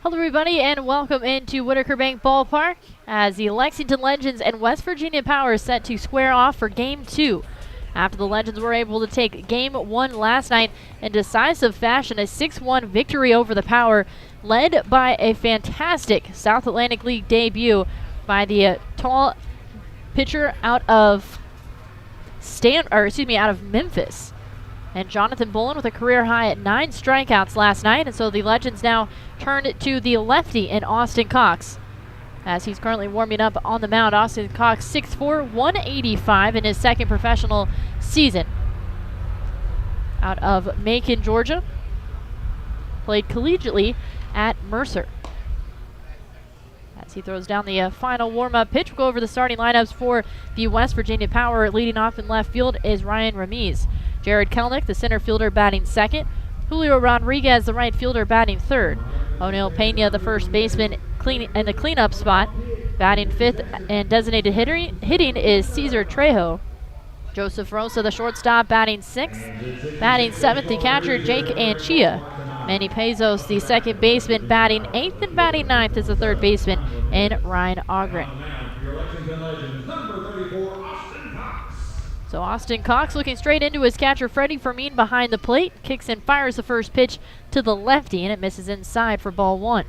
Hello everybody and welcome into Whitaker Bank Ballpark as the Lexington Legends and West Virginia Power is set to square off for Game 2. After the Legends were able to take Game 1 last night in decisive fashion, a 6-1 victory over the Power, led by a fantastic South Atlantic League debut by the tall pitcher out of Memphis. And Jonathan Bullen with a career high at 9 strikeouts last night. And so the Legends now turned to the lefty in Austin Cox, as he's currently warming up on the mound. Austin Cox, 6'4", 185 in his second professional season. Out of Macon, Georgia. Played collegiately at Mercer. As he throws down the final warm-up pitch, we'll go over the starting lineups for the West Virginia Power. Leading off in left field is Ryan Ramiz. Jared Kelnick, the center fielder, batting second. Julio Rodriguez, the right fielder, batting third. O'Neill Pena, the first baseman, in the cleanup spot, batting fifth, and designated hitting is Cesar Trejo. Joseph Rosa, the shortstop, batting sixth. Batting seventh, the catcher, Jake Anchia. Manny Pezos, the second baseman, batting eighth, and batting ninth is the third baseman in Ryan Ogren. So Austin Cox looking straight into his catcher Freddie Fermin behind the plate. Kicks and fires the first pitch to the lefty, and it misses inside for ball one.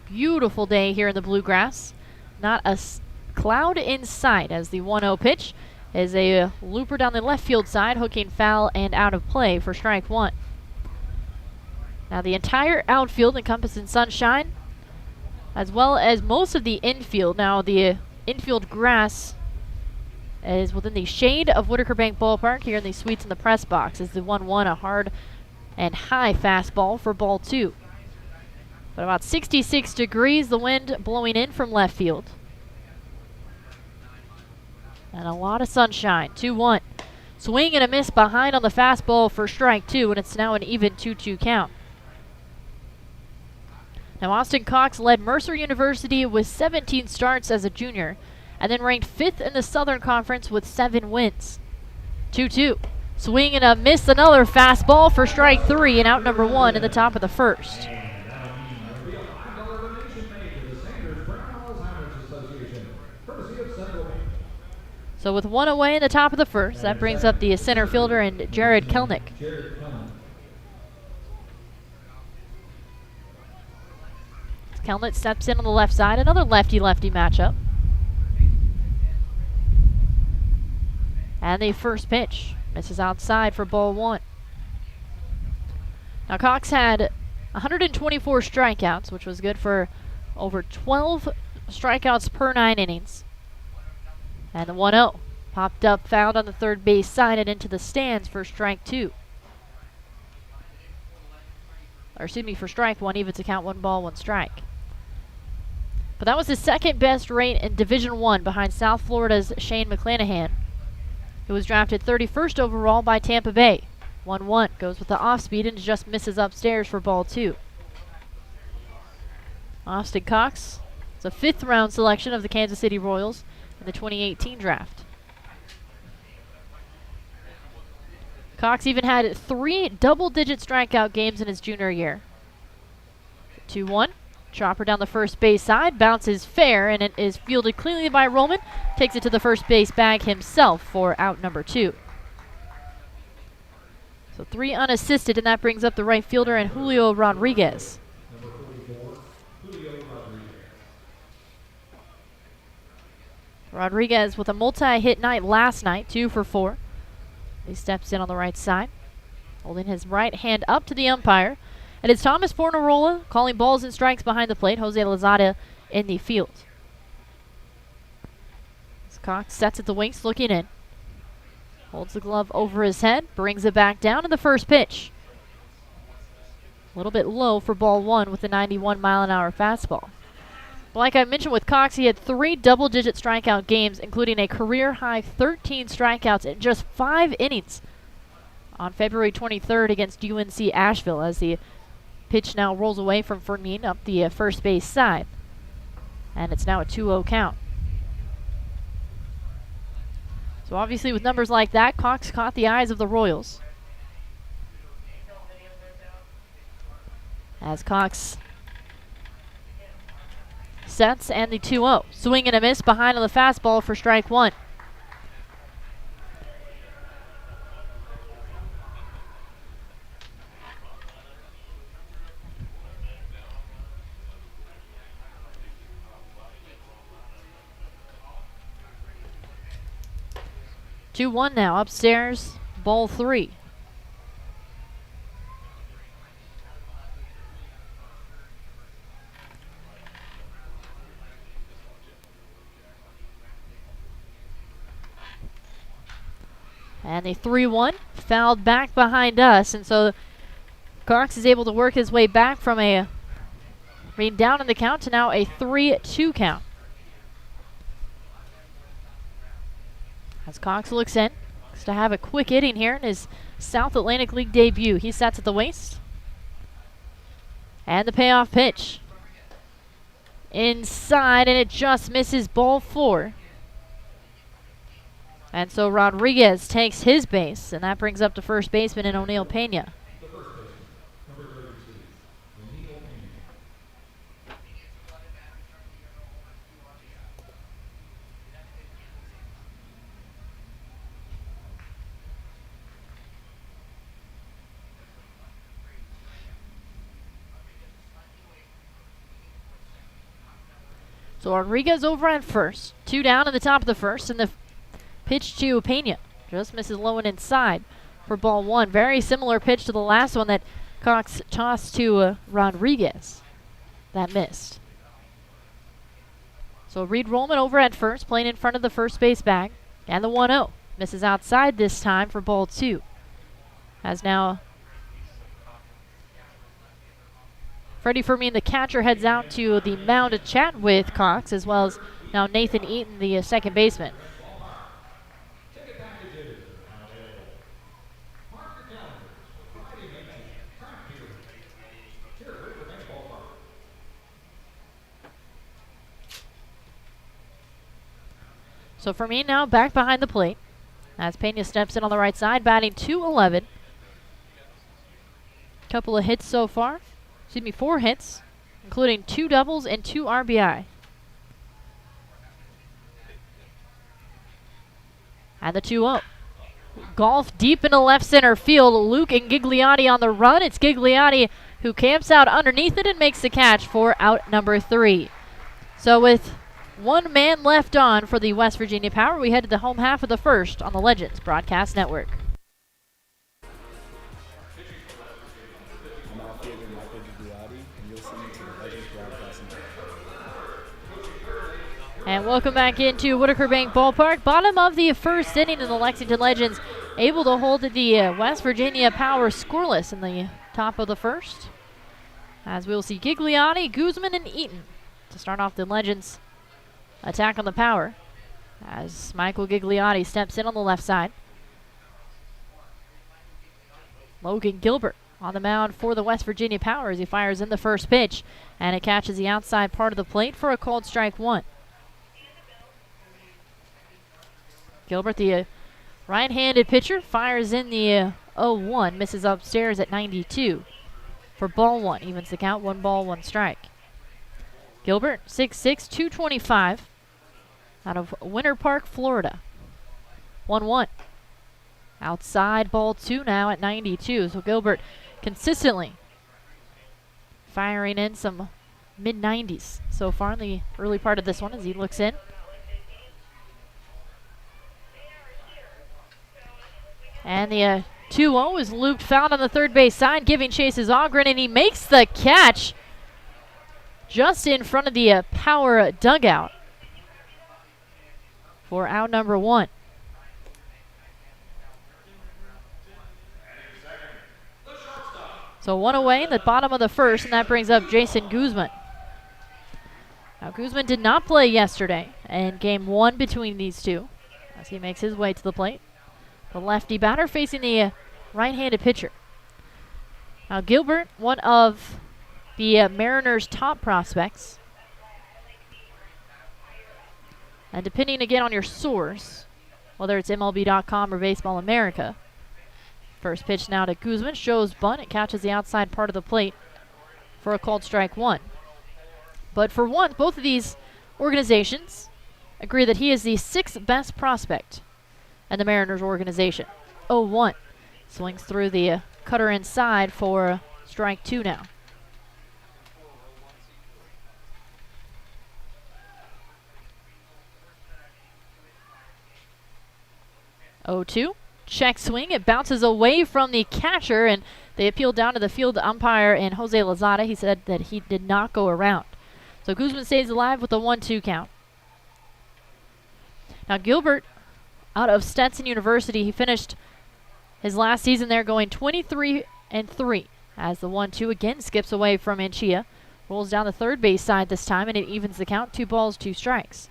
Beautiful day here in the Bluegrass. Not a cloud in sight as the 1-0 pitch is a looper down the left field side, hooking foul and out of play for strike one. Now the entire outfield encompassed in sunshine, as well as most of the infield. Now the infield grass is within the shade of Whitaker Bank Ballpark here in the suites in the press box. Is the 1-1 a hard and high fastball for ball two. But about 66 degrees, the wind blowing in from left field. And a lot of sunshine. 2-1. Swing and a miss behind on the fastball for strike two, and it's now an even 2-2 count. Now Austin Cox led Mercer University with 17 starts as a junior, and then ranked 5th in the Southern Conference with 7 wins. 2-2. Swing and a miss, another fastball for strike three, and out number one in the top of the first. So with one away in the top of the first, that brings up the center fielder and Jared Kelnick. Kelnick steps in on the left side, another lefty-lefty matchup. And the first pitch misses outside for ball one. Now Cox had 124 strikeouts, which was good for over 12 strikeouts per 9 innings. And the 1-0 popped up, fouled on the third base side and into the stands for strike two. Or excuse me, for strike one, even to count 1 ball, 1 strike. But that was his second best rate in Division I behind South Florida's Shane McClanahan, who was drafted 31st overall by Tampa Bay. 1-1 goes with the off speed and just misses upstairs for ball two. Austin Cox is a 5th round selection of the Kansas City Royals in the 2018 draft. Cox even had 3 double-digit strikeout games in his junior year. 2-1. Chopper down the first base side, bounces fair, and it is fielded cleanly by Roman. Takes it to the first base bag himself for out number 2. So 3 unassisted, and that brings up the right fielder and Julio Rodriguez. Rodriguez with a multi-hit night last night, 2 for 4. He steps in on the right side, holding his right hand up to the umpire. And it's Thomas Fornarola calling balls and strikes behind the plate. Jose Lozada in the field. As Cox sets at the wings, looking in. Holds the glove over his head, brings it back down to the first pitch. A little bit low for ball one with the 91-mile-an-hour fastball. But like I mentioned with Cox, he had 3 double-digit strikeout games, including a career-high 13 strikeouts in just 5 innings on February 23rd against UNC Asheville, as the pitch now rolls away from Fermin up the first base side. And it's now a 2-0 count. So obviously with numbers like that, Cox caught the eyes of the Royals. As Cox sets and the 2-0. Swing and a miss behind on the fastball for strike one. Two one now, upstairs, ball three. And the 3-1 fouled back behind us, and so Cox is able to work his way back from being down in the count to now a 3-2 count. As Cox looks in, looks to have a quick inning here in his South Atlantic League debut. He sets at the waist. And the payoff pitch. Inside, and it just misses ball four. And so Rodriguez takes his base, and that brings up the first baseman in O'Neill Pena. So Rodriguez over at first. Two down in the top of the first, and the pitch to Pena just misses low and inside for ball one. Very similar pitch to the last one that Cox tossed to Rodriguez. That missed. So Reed Rollman over at first, playing in front of the first base bag. And the 1-0. Misses outside this time for ball two. As now Freddie Fermin, the catcher, heads out to the mound to chat with Cox, as well as now Nathan Eaton, the second baseman. So Fermin now back behind the plate as Pena steps in on the right side, batting .211. Couple of hits so far. 4 hits, including 2 doubles and 2 RBI. And the 2-0. Golf deep into left center field. Luke and Gigliotti on the run. It's Gigliotti who camps out underneath it and makes the catch for out number 3. So with 1 man left on for the West Virginia Power, we head to the home half of the first on the Legends Broadcast Network. And welcome back into Whitaker Bank Ballpark. Bottom of the first inning, and the Lexington Legends able to hold the West Virginia Power scoreless in the top of the first. As we'll see Gigliotti, Guzman, and Eaton to start off the Legends attack on the Power. As Michael Gigliotti steps in on the left side. Logan Gilbert on the mound for the West Virginia Power as he fires in the first pitch. And it catches the outside part of the plate for a called strike one. Gilbert, the right-handed pitcher, fires in the 0-1, misses upstairs at 92 for ball one. Evens the count, 1 ball, 1 strike. Gilbert, 6'6", 225, out of Winter Park, Florida. 1-1. Outside ball 2 now at 92. So Gilbert consistently firing in some mid-90s so far in the early part of this one as he looks in. And the 2-0 is looped foul on the third base side, giving chase is Ogren, and he makes the catch just in front of the Power dugout for out number 1. So 1 away in the bottom of the first, and that brings up Jason Guzman. Now Guzman did not play yesterday in game 1 between these two as he makes his way to the plate. The lefty batter facing the right-handed pitcher. Now Gilbert, one of the Mariners' top prospects. And depending again on your source, whether it's MLB.com or Baseball America. First pitch now to Guzman, shows bunt. It catches the outside part of the plate for a called strike 1. But for once, both of these organizations agree that he is the 6th best prospect in the Mariners organization. 0-1. Swings through the cutter inside for strike 2 now. Oh, 2. Check swing. It bounces away from the catcher, and they appealed down to the field umpire and Jose Lozada. He said that he did not go around. So Guzman stays alive with a 1-2 count. Now Gilbert, out of Stetson University, he finished his last season there going 23-3 as the 1-2 again skips away from Anchia. Rolls down the third base side this time, and it evens the count. 2 balls, 2 strikes.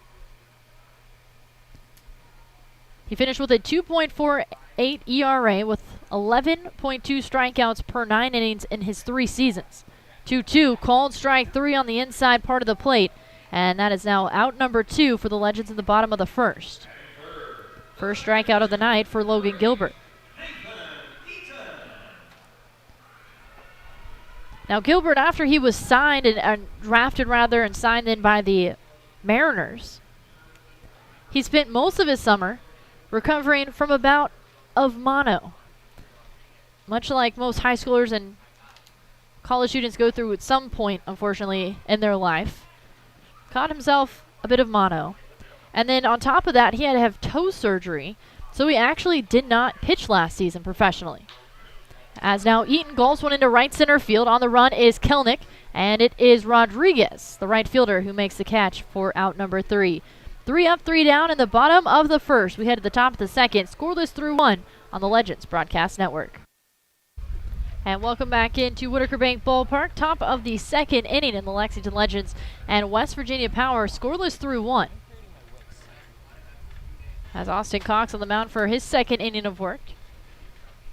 He finished with a 2.48 ERA with 11.2 strikeouts per 9 innings in his 3 seasons. 2-2, called strike 3 on the inside part of the plate, and that is now out number 2 for the Legends in the bottom of the first. First strikeout of the night for Logan Gilbert. Now Gilbert, after he was signed and drafted rather and signed in by the Mariners, he spent most of his summer recovering from a bout of mono. Much like most high schoolers and college students go through at some point, unfortunately, in their life. Caught himself a bit of mono. And then on top of that, he had to have toe surgery, so he actually did not pitch last season professionally. As now Eaton golfs one into right center field. On the run is Kelnick, and it is Rodriguez, the right fielder, who makes the catch for out number 3. 3 up, 3 down in the bottom of the first. We head to the top of the second. Scoreless through 1 on the Legends Broadcast Network. And welcome back into Whitaker Bank Ballpark. Top of the second inning in the Lexington Legends and West Virginia Power. Scoreless through 1. As Austin Cox on the mound for his second inning of work.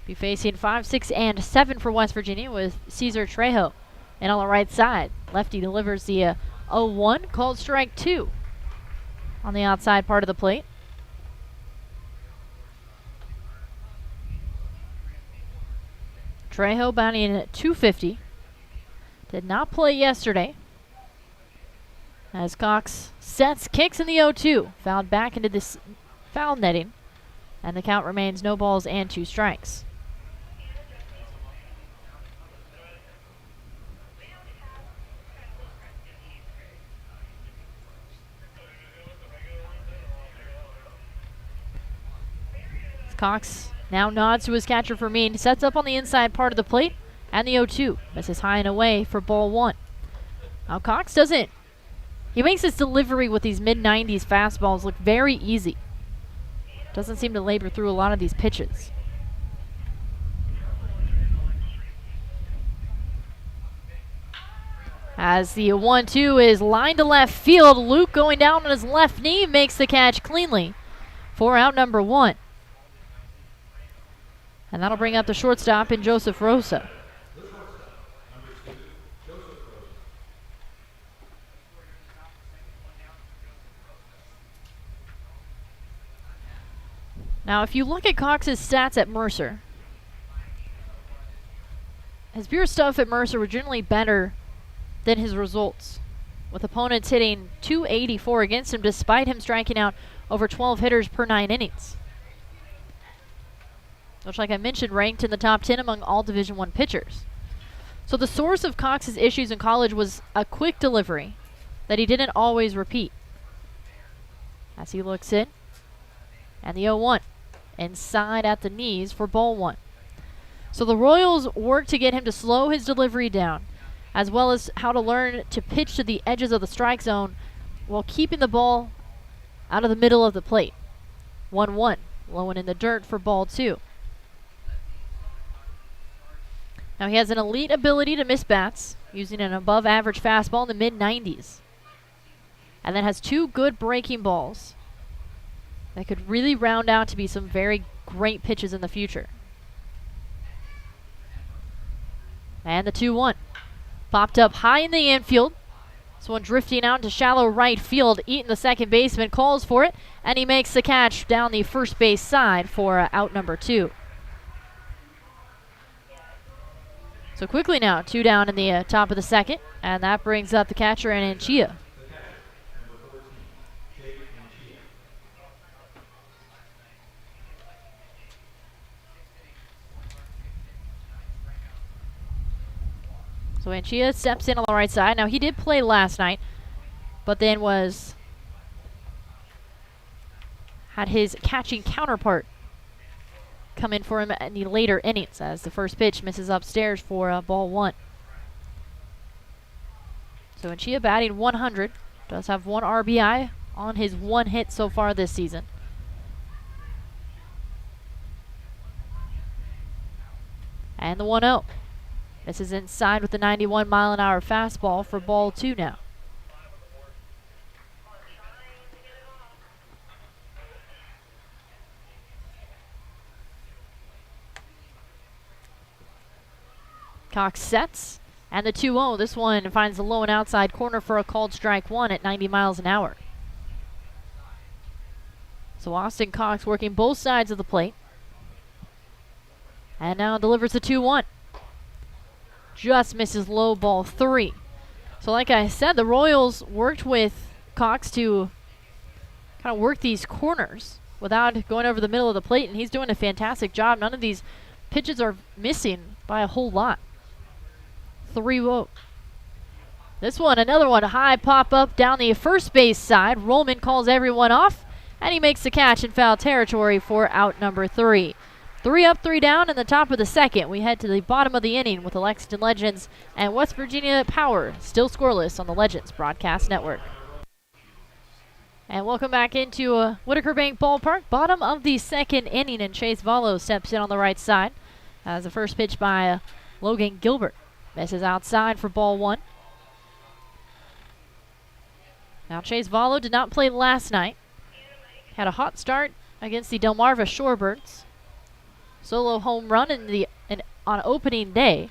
Be facing 5, 6, and 7 for West Virginia with Cesar Trejo. And on the right side, lefty delivers the 0-1, called strike 2 on the outside part of the plate. Trejo batting at 250. Did not play yesterday. As Cox sets, kicks in the 0-2. Fouled back into this foul netting. And the count remains no balls and 2 strikes. Cox now nods to his catcher Fermin, sets up on the inside part of the plate, and the 0-2 misses high and away for ball 1. Now Cox doesn't, he makes his delivery with these mid-90s fastballs look very easy. Doesn't seem to labor through a lot of these pitches. As the 1-2 is lined to left field, Luke going down on his left knee makes the catch cleanly for out number 1. And that'll bring up the shortstop in Joseph Rosa. Now, if you look at Cox's stats at Mercer, his pure stuff at Mercer were generally better than his results, with opponents hitting .284 against him despite him striking out over 12 hitters per 9 innings. Which, like I mentioned, ranked in the top 10 among all Division I pitchers. So the source of Cox's issues in college was a quick delivery that he didn't always repeat. As he looks in, and the 0-1 inside at the knees for ball 1. So the Royals work to get him to slow his delivery down, as well as how to learn to pitch to the edges of the strike zone while keeping the ball out of the middle of the plate. 1-1, low and in the dirt for ball 2. Now he has an elite ability to miss bats, using an above-average fastball in the mid-90s. And then has 2 good breaking balls that could really round out to be some very great pitches in the future. And the 2-1. Popped up high in the infield. This one drifting out into shallow right field. Eaton, the second baseman, calls for it, and he makes the catch down the first base side for out number 2. So quickly now, 2 down in the top of the second, and that brings up the catcher and Anchia. So Anchia steps in on the right side. Now he did play last night, but then had his catching counterpart come in for him in the later innings as the first pitch misses upstairs for ball 1. So Anchia batting 100, does have 1 RBI on his 1 hit so far this season. And the 1-0. This is inside with the 91-mile-an-hour fastball for ball 2 now. Cox sets, and the 2-0. This one finds the low and outside corner for a called strike 1 at 90 miles an hour. So Austin Cox working both sides of the plate. And now delivers the 2-1. Just misses low, ball 3. So like I said, the Royals worked with Cox to kind of work these corners without going over the middle of the plate, and he's doing a fantastic job. None of these pitches are missing by a whole lot. 3-0. This one, another one, high pop up down the first base side. Rollman calls everyone off, and he makes the catch in foul territory for out number 3. 3 up, 3 down in the top of the second. We head to the bottom of the inning with the Lexington Legends and West Virginia Power still scoreless on the Legends Broadcast Network. And welcome back into Whitaker Bank Ballpark. Bottom of the second inning, and Chase Vallo steps in on the right side as the first pitch by Logan Gilbert misses outside for ball 1. Now Chase Vallo did not play last night. Had a hot start against the Delmarva Shorebirds. Solo home run on opening day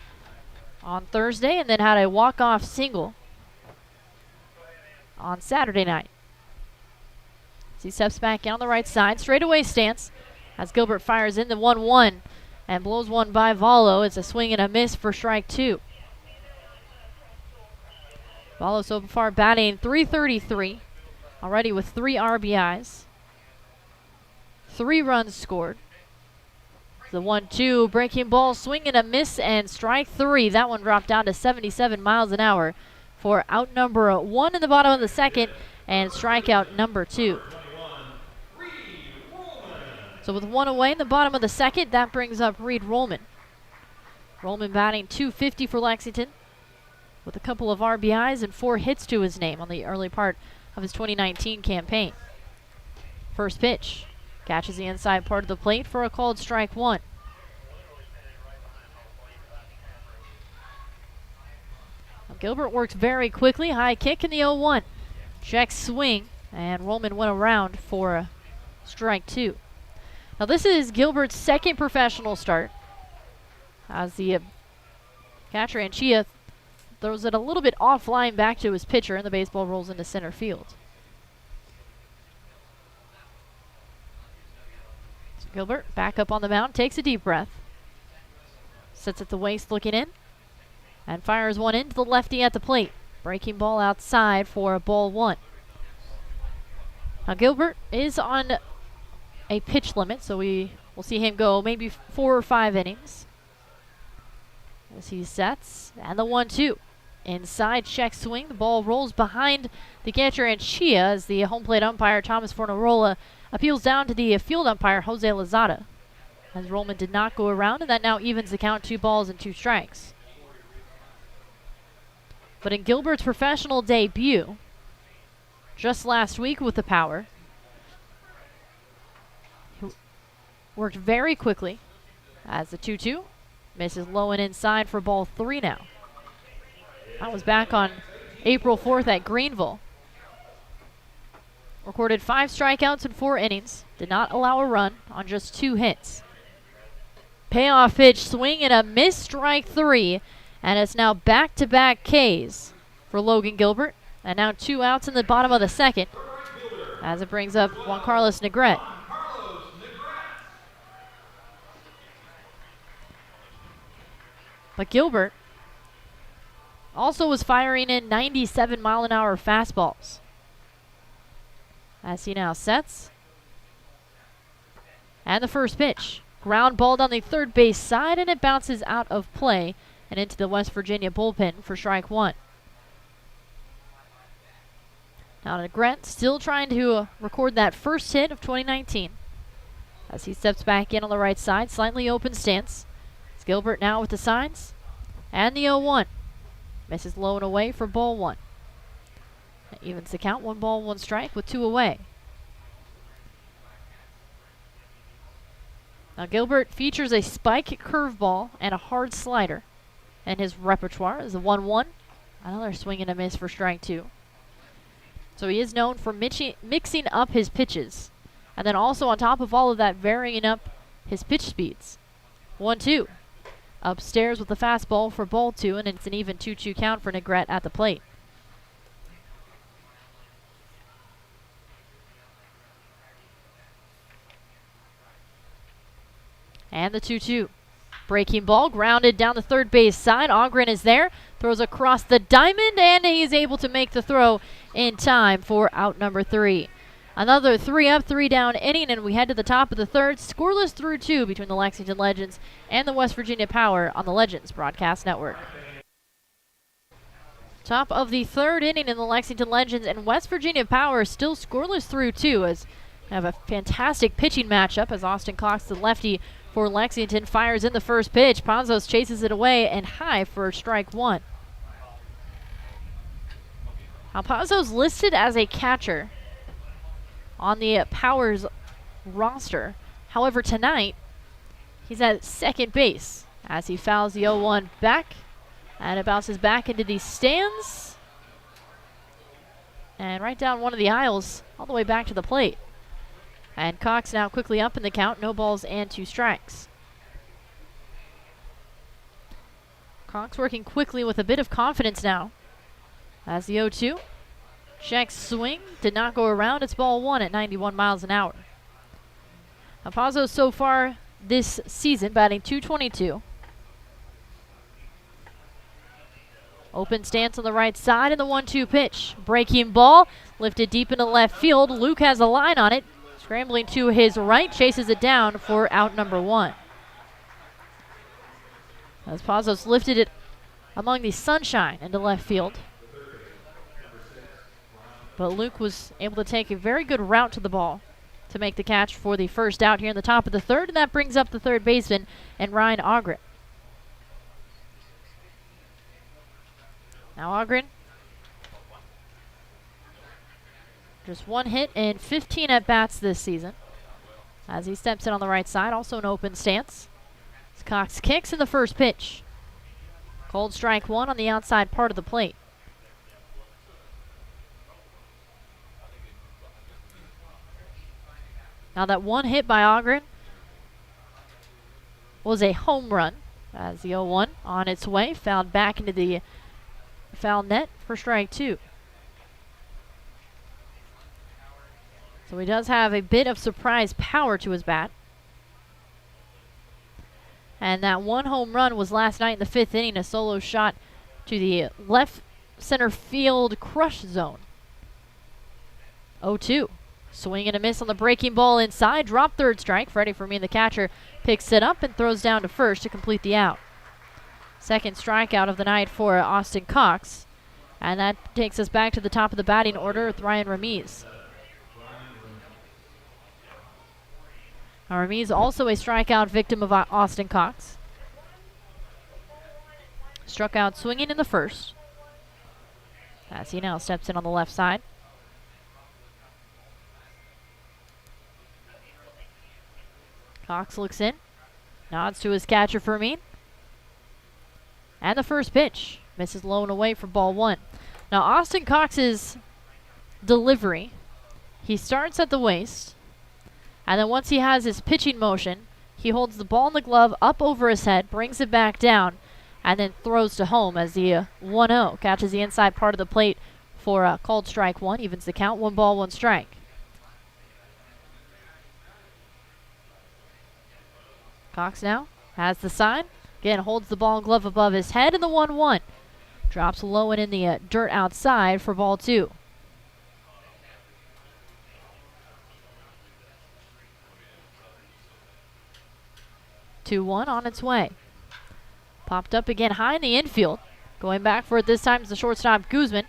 on Thursday, and then had a walk-off single on Saturday night. As he steps back in on the right side, straightaway stance as Gilbert fires in the 1-1 and blows one by Vallo. It's a swing and a miss for strike 2. Vallo so far batting .333, already with 3 RBIs, 3 runs scored. The 1-2 breaking ball, swing and a miss, and strike 3. That one dropped down to 77 miles an hour for out number 1 in the bottom of the second and strikeout number 2. So with 1 away in the bottom of the second, that brings up Reed Rollman. Rollman batting .250 for Lexington with a couple of RBIs and 4 hits to his name on the early part of his 2019 campaign. First pitch. Catches the inside part of the plate for a called strike 1. Gilbert works very quickly. High kick in the 0-1. Check swing, and Rollman went around for strike 2. Now this is Gilbert's second professional start as the catcher Anchia throws it a little bit offline back to his pitcher, and the baseball rolls into center field. Gilbert back up on the mound, takes a deep breath, sits at the waist looking in, and fires one into the lefty at the plate. Breaking ball outside for a ball 1. Now Gilbert is on a pitch limit, so we will see him go maybe 4 or 5 innings. As he sets, and the 1-2. Inside check swing, the ball rolls behind the catcher Anchia as the home plate umpire Thomas Fornarola appeals down to the field umpire Jose Lozada, as Rollman did not go around, and that now evens the count, 2 balls and 2 strikes. But in Gilbert's professional debut, just last week with the Power, he worked very quickly as the 2-2 misses low and inside for ball 3 now. That was back on April 4th at Greenville. Recorded 5 strikeouts in 4 innings. Did not allow a run on just 2 hits. Payoff pitch, swing and a miss, strike 3. And it's now back-to-back Ks for Logan Gilbert. And now 2 outs in the bottom of the second as it brings up Juan Carlos Negrete. But Gilbert Also was firing in 97-mile-an-hour fastballs. As he now sets. And the first pitch. Ground ball down the third base side, and it bounces out of play and into the West Virginia bullpen for strike one. Now to Grant, still trying to record that first hit of 2019. As he steps back in on the right side, slightly open stance. It's Gilbert now with the signs. And the 0-1. Misses low and away for ball one. That evens the count, 1 ball, 1 strike with 2 away. Now Gilbert features a spike curveball and a hard slider. And his repertoire is a 1-1. Another swing and a miss for strike 2. So he is known for mixing up his pitches. And then also on top of all of that, varying up his pitch speeds. 1-2. Upstairs with the fastball for ball 2, and it's an even 2-2 count for Negrete at the plate. And the 2-2. Breaking ball, grounded down the third base side. Ogren is there, throws across the diamond, and he's able to make the throw in time for out number 3. Another 3 up, 3 down inning, and we head to the top of the third. Scoreless through 2 between the Lexington Legends and the West Virginia Power on the Legends Broadcast Network. Top of the third inning in the Lexington Legends and West Virginia Power still scoreless through 2 as we have a fantastic pitching matchup as Austin Cox, the lefty for Lexington, fires in the first pitch. Pazos chases it away and high for strike 1. Now Pazos listed as a catcher on the Powers roster. However, tonight, he's at second base as he fouls the 0-1 back. And it bounces back into the stands. And right down one of the aisles, all the way back to the plate. And Cox now quickly up in the count. No balls and 2 strikes. Cox working quickly with a bit of confidence now. As the 0-2. Check swing, did not go around. It's ball 1 at 91 miles an hour. Pazos so far this season batting .222. Open stance on the right side and the 1-2 pitch. Breaking ball, lifted deep into left field. Luke has a line on it. Scrambling to his right, chases it down for out number 1. As Pazos lifted it among the sunshine into left field. But Luke was able to take a very good route to the ball to make the catch for the first out here in the top of the third, and that brings up the third baseman and Ryan Ogren. Now Ogren, just 1 hit and 15 at-bats this season. As he steps in on the right side, also an open stance. As Cox kicks in the first pitch. Cold strike 1 on the outside part of the plate. Now that 1 hit by Ogren was a home run as the 0-1 on its way, fouled back into the foul net for strike 2. So he does have a bit of surprise power to his bat. And that 1 home run was last night in the 5th inning, a solo shot to the left center field crush zone. 0-2. Swing and a miss on the breaking ball inside. Drop third strike. Freddie Fermin, the catcher, picks it up and throws down to first to complete the out. Second strikeout of the night for Austin Cox. And that takes us back to the top of the batting order with Ryan Ramiz. Now Ramiz also a strikeout victim of Austin Cox. Struck out swinging in the first. As he now steps in on the left side. Cox looks in, nods to his catcher Fermin. And the first pitch misses low and away for ball 1. Now Austin Cox's delivery, he starts at the waist, and then once he has his pitching motion, he holds the ball in the glove up over his head, brings it back down, and then throws to home as the 1-0 catches the inside part of the plate for a called strike 1, evens the count, 1 ball, 1 strike. Cox now has the sign. Again, holds the ball and glove above his head, and the 1-1. Drops low and in the dirt outside for ball 2. 2-1 on its way. Popped up again high in the infield. Going back for it this time is the shortstop Guzman.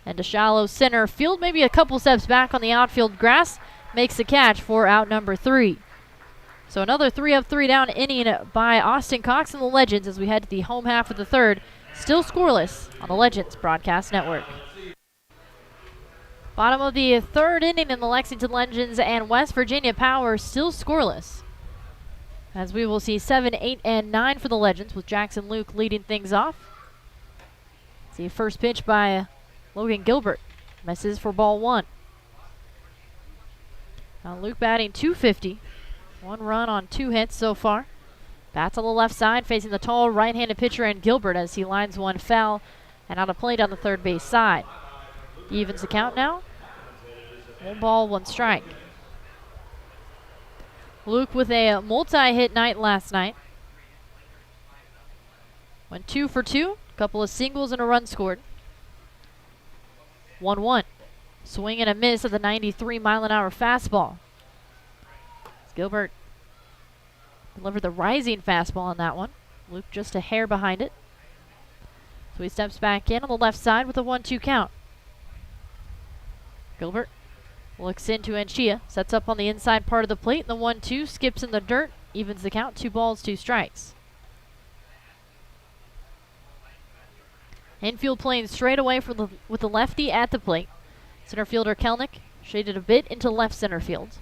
And a shallow center field, maybe a couple steps back on the outfield grass, makes the catch for out number 3. So another 3 up, 3 down inning by Austin Cox and the Legends as we head to the home half of the third. Still scoreless on the Legends Broadcast Network. Bottom of the third inning in the Lexington Legends and West Virginia Power still scoreless. As we will see 7, 8, and 9 for the Legends with Jackson Luke leading things off. See first pitch by Logan Gilbert. Misses for ball 1. Now Luke batting .250. 1 run on 2 hits so far. Bats on the left side facing the tall right-handed pitcher and Gilbert as he lines one foul and out of play down the third base side. Evens the count now. 1 ball, 1 strike. Luke with a multi-hit night last night. Went 2 for 2. Couple of singles and a run scored. 1-1. Swing and a miss at the 93-mile-an-hour fastball. Gilbert delivered the rising fastball on that one. Luke just a hair behind it. So he steps back in on the left side with a 1-2 count. Gilbert looks into Anchia, sets up on the inside part of the plate, and the 1-2 skips in the dirt, evens the count, 2 balls, 2 strikes. Infield playing straight away with the lefty at the plate. Center fielder Kelnick shaded a bit into left center field.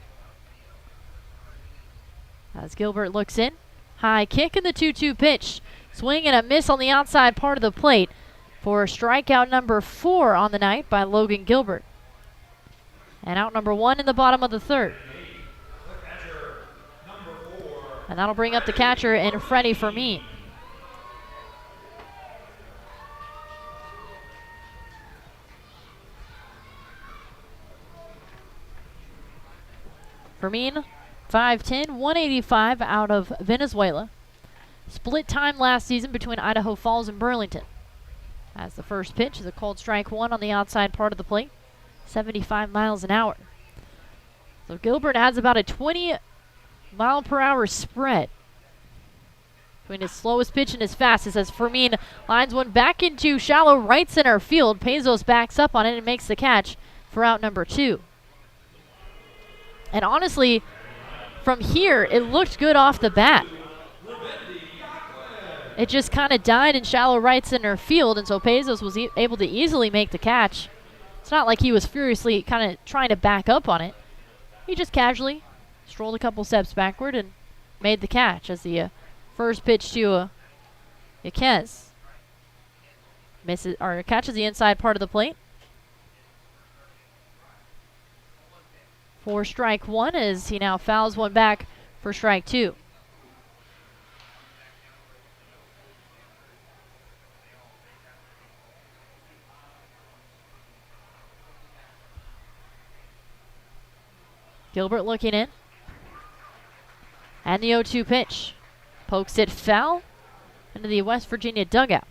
As Gilbert looks in, high kick and the 2-2 pitch. Swing and a miss on the outside part of the plate for strikeout number 4 on the night by Logan Gilbert. And out number 1 in the bottom of the third. And that'll bring up the catcher and Freddie Fermin. Fermin, 5'10", 185 out of Venezuela. Split time last season between Idaho Falls and Burlington. As the first pitch is a called strike 1 on the outside part of the plate. 75 miles an hour. So Gilbert has about a 20-mile-per-hour spread between his slowest pitch and his fastest as Fermin lines one back into shallow right center field. Pezos backs up on it and makes the catch for out number 2. And honestly, from here, it looked good off the bat. It just kind of died in shallow right center field, and so Pezos was able to easily make the catch. It's not like he was furiously kind of trying to back up on it. He just casually strolled a couple steps backward and made the catch as the first pitch to Yaquez misses or catches the inside part of the plate. For strike 1 as he now fouls one back for strike 2. Gilbert looking in. And the 0-2 pitch. Pokes it foul into the West Virginia dugout.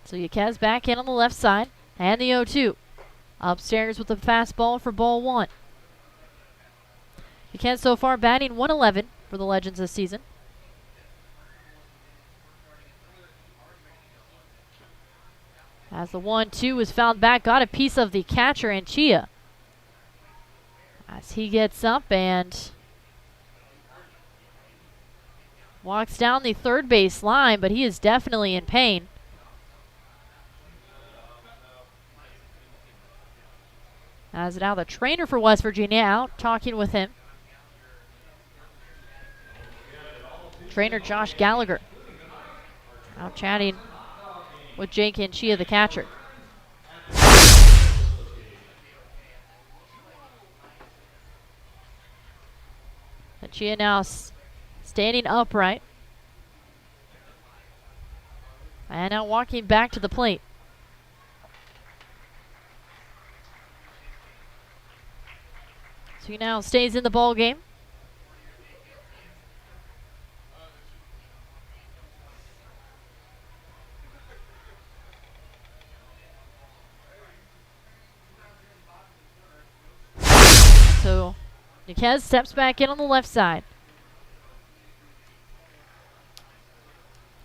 So Yaquez back in on the left side. And the 0-2. Upstairs with the fastball for ball 1. Yaquez so far batting .111 for the Legends this season. As the 1-2 is fouled back, got a piece of the catcher Anchia. As he gets up and walks down the third base line, but he is definitely in pain. As now the trainer for West Virginia out talking with him. Trainer Josh Gallagher out chatting with Jake Anchia, the catcher. Anchia now standing upright. And now walking back to the plate. So he now stays in the ball game. So Niquez steps back in on the left side.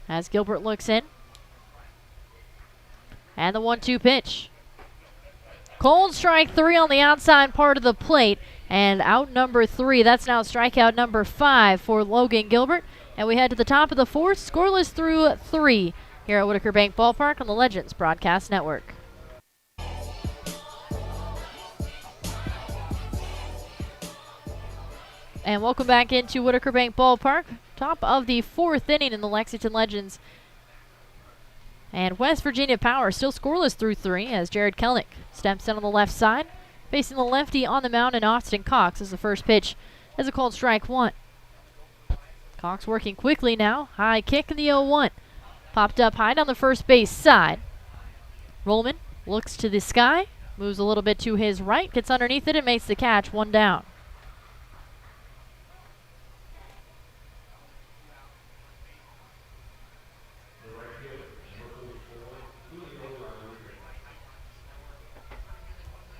As Gilbert looks in. And the 1-2 pitch. Cold strike 3 on the outside part of the plate. And out number 3. That's now strikeout number 5 for Logan Gilbert. And we head to the top of the 4th, scoreless through 3 here at Whitaker Bank Ballpark on the Legends Broadcast Network. And welcome back into Whitaker Bank Ballpark. Top of the 4th inning in the Lexington Legends. And West Virginia Power still scoreless through 3 as Jared Kelnick steps in on the left side. Facing the lefty on the mound in Austin Cox as the first pitch is a called strike 1. Cox working quickly now. High kick in the 0-1. Popped up high down the first base side. Rollman looks to the sky. Moves a little bit to his right. Gets underneath it and makes the catch. 1 down.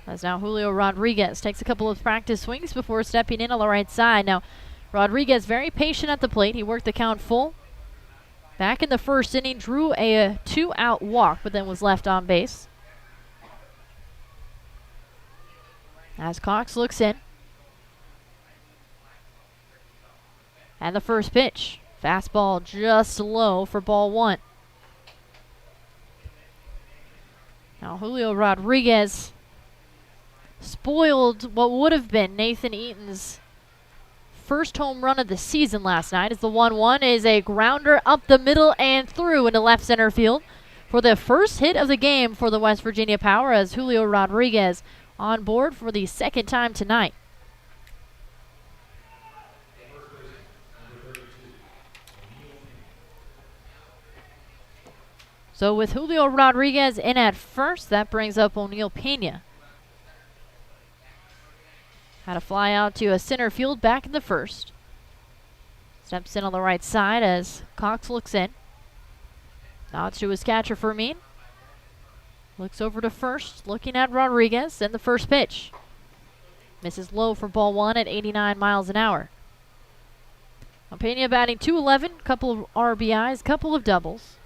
As now Julio Rodriguez takes a couple of practice swings before stepping in on the right side. Now, Rodriguez very patient at the plate. He worked the count full. Back in the first inning, drew a 2-out walk, but then was left on base. As Cox looks in. And the first pitch. Fastball just low for ball 1. Now Julio Rodriguez spoiled what would have been Nathan Eaton's first home run of the season last night, as the 1-1 is a grounder up the middle and through into left center field for the first hit of the game for the West Virginia Power, as Julio Rodriguez on board for the second time tonight. So with Julio Rodriguez in at first, that brings up O'Neal Pena. Had a fly out to a center field back in the first. Steps in on the right side as Cox looks in. Nods to his catcher Fermin. Looks over to first, looking at Rodriguez, and the first pitch. Misses low for ball 1 at 89 miles an hour. Pena batting .211, couple of RBIs, couple of doubles.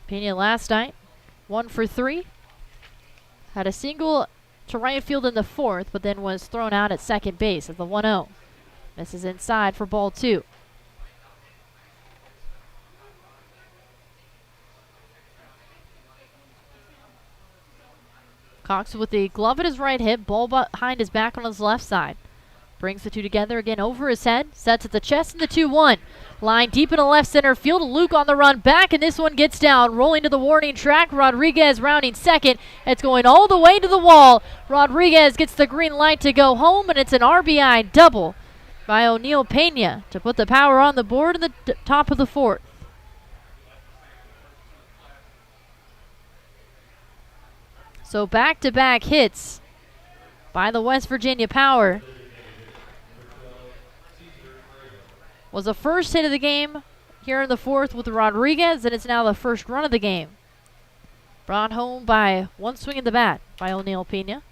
Pena last night, 1 for 3. Had a single to right field in the 4th, but then was thrown out at second base at the 1-0. Misses inside for ball 2. Cox with the glove at his right hip, ball behind his back on his left side. Brings the two together again over his head, sets at the chest in the 2-1. Line deep in the left center field. Luke on the run back, and this one gets down. Rolling to the warning track. Rodriguez rounding second. It's going all the way to the wall. Rodriguez gets the green light to go home, and it's an RBI double by O'Neal Pena to put the Power on the board in the top of the 4th. So back-to-back hits by the West Virginia Power. Was the first hit of the game here in the 4th with Rodriguez, and it's now the first run of the game. Brought home by 1 swing of the bat by O'Neal Pena.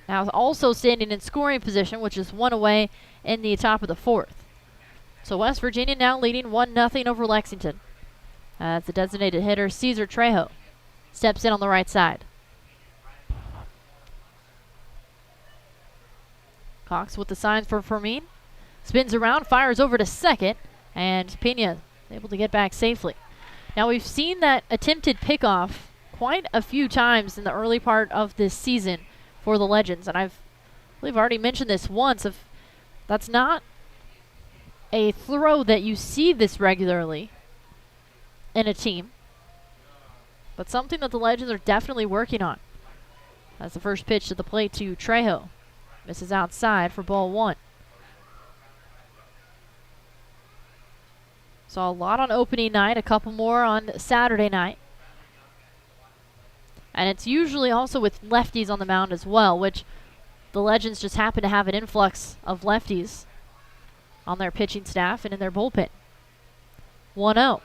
Now also standing in scoring position, which is 1 away in the top of the 4th. So West Virginia now leading 1-0 over Lexington. As the designated hitter, Cesar Trejo, steps in on the right side. Cox with the signs for Fermin. Spins around, fires over to second, and Pena able to get back safely. Now we've seen that attempted pickoff quite a few times in the early part of this season for the Legends, and I believe I've already mentioned this once. If that's not a throw that you see this regularly in a team, but something that the Legends are definitely working on. That's the first pitch to the plate to Trejo. Misses outside for ball 1. Saw a lot on opening night, a couple more on Saturday night. And it's usually also with lefties on the mound as well, which the Legends just happen to have an influx of lefties on their pitching staff and in their bullpen. 1-0.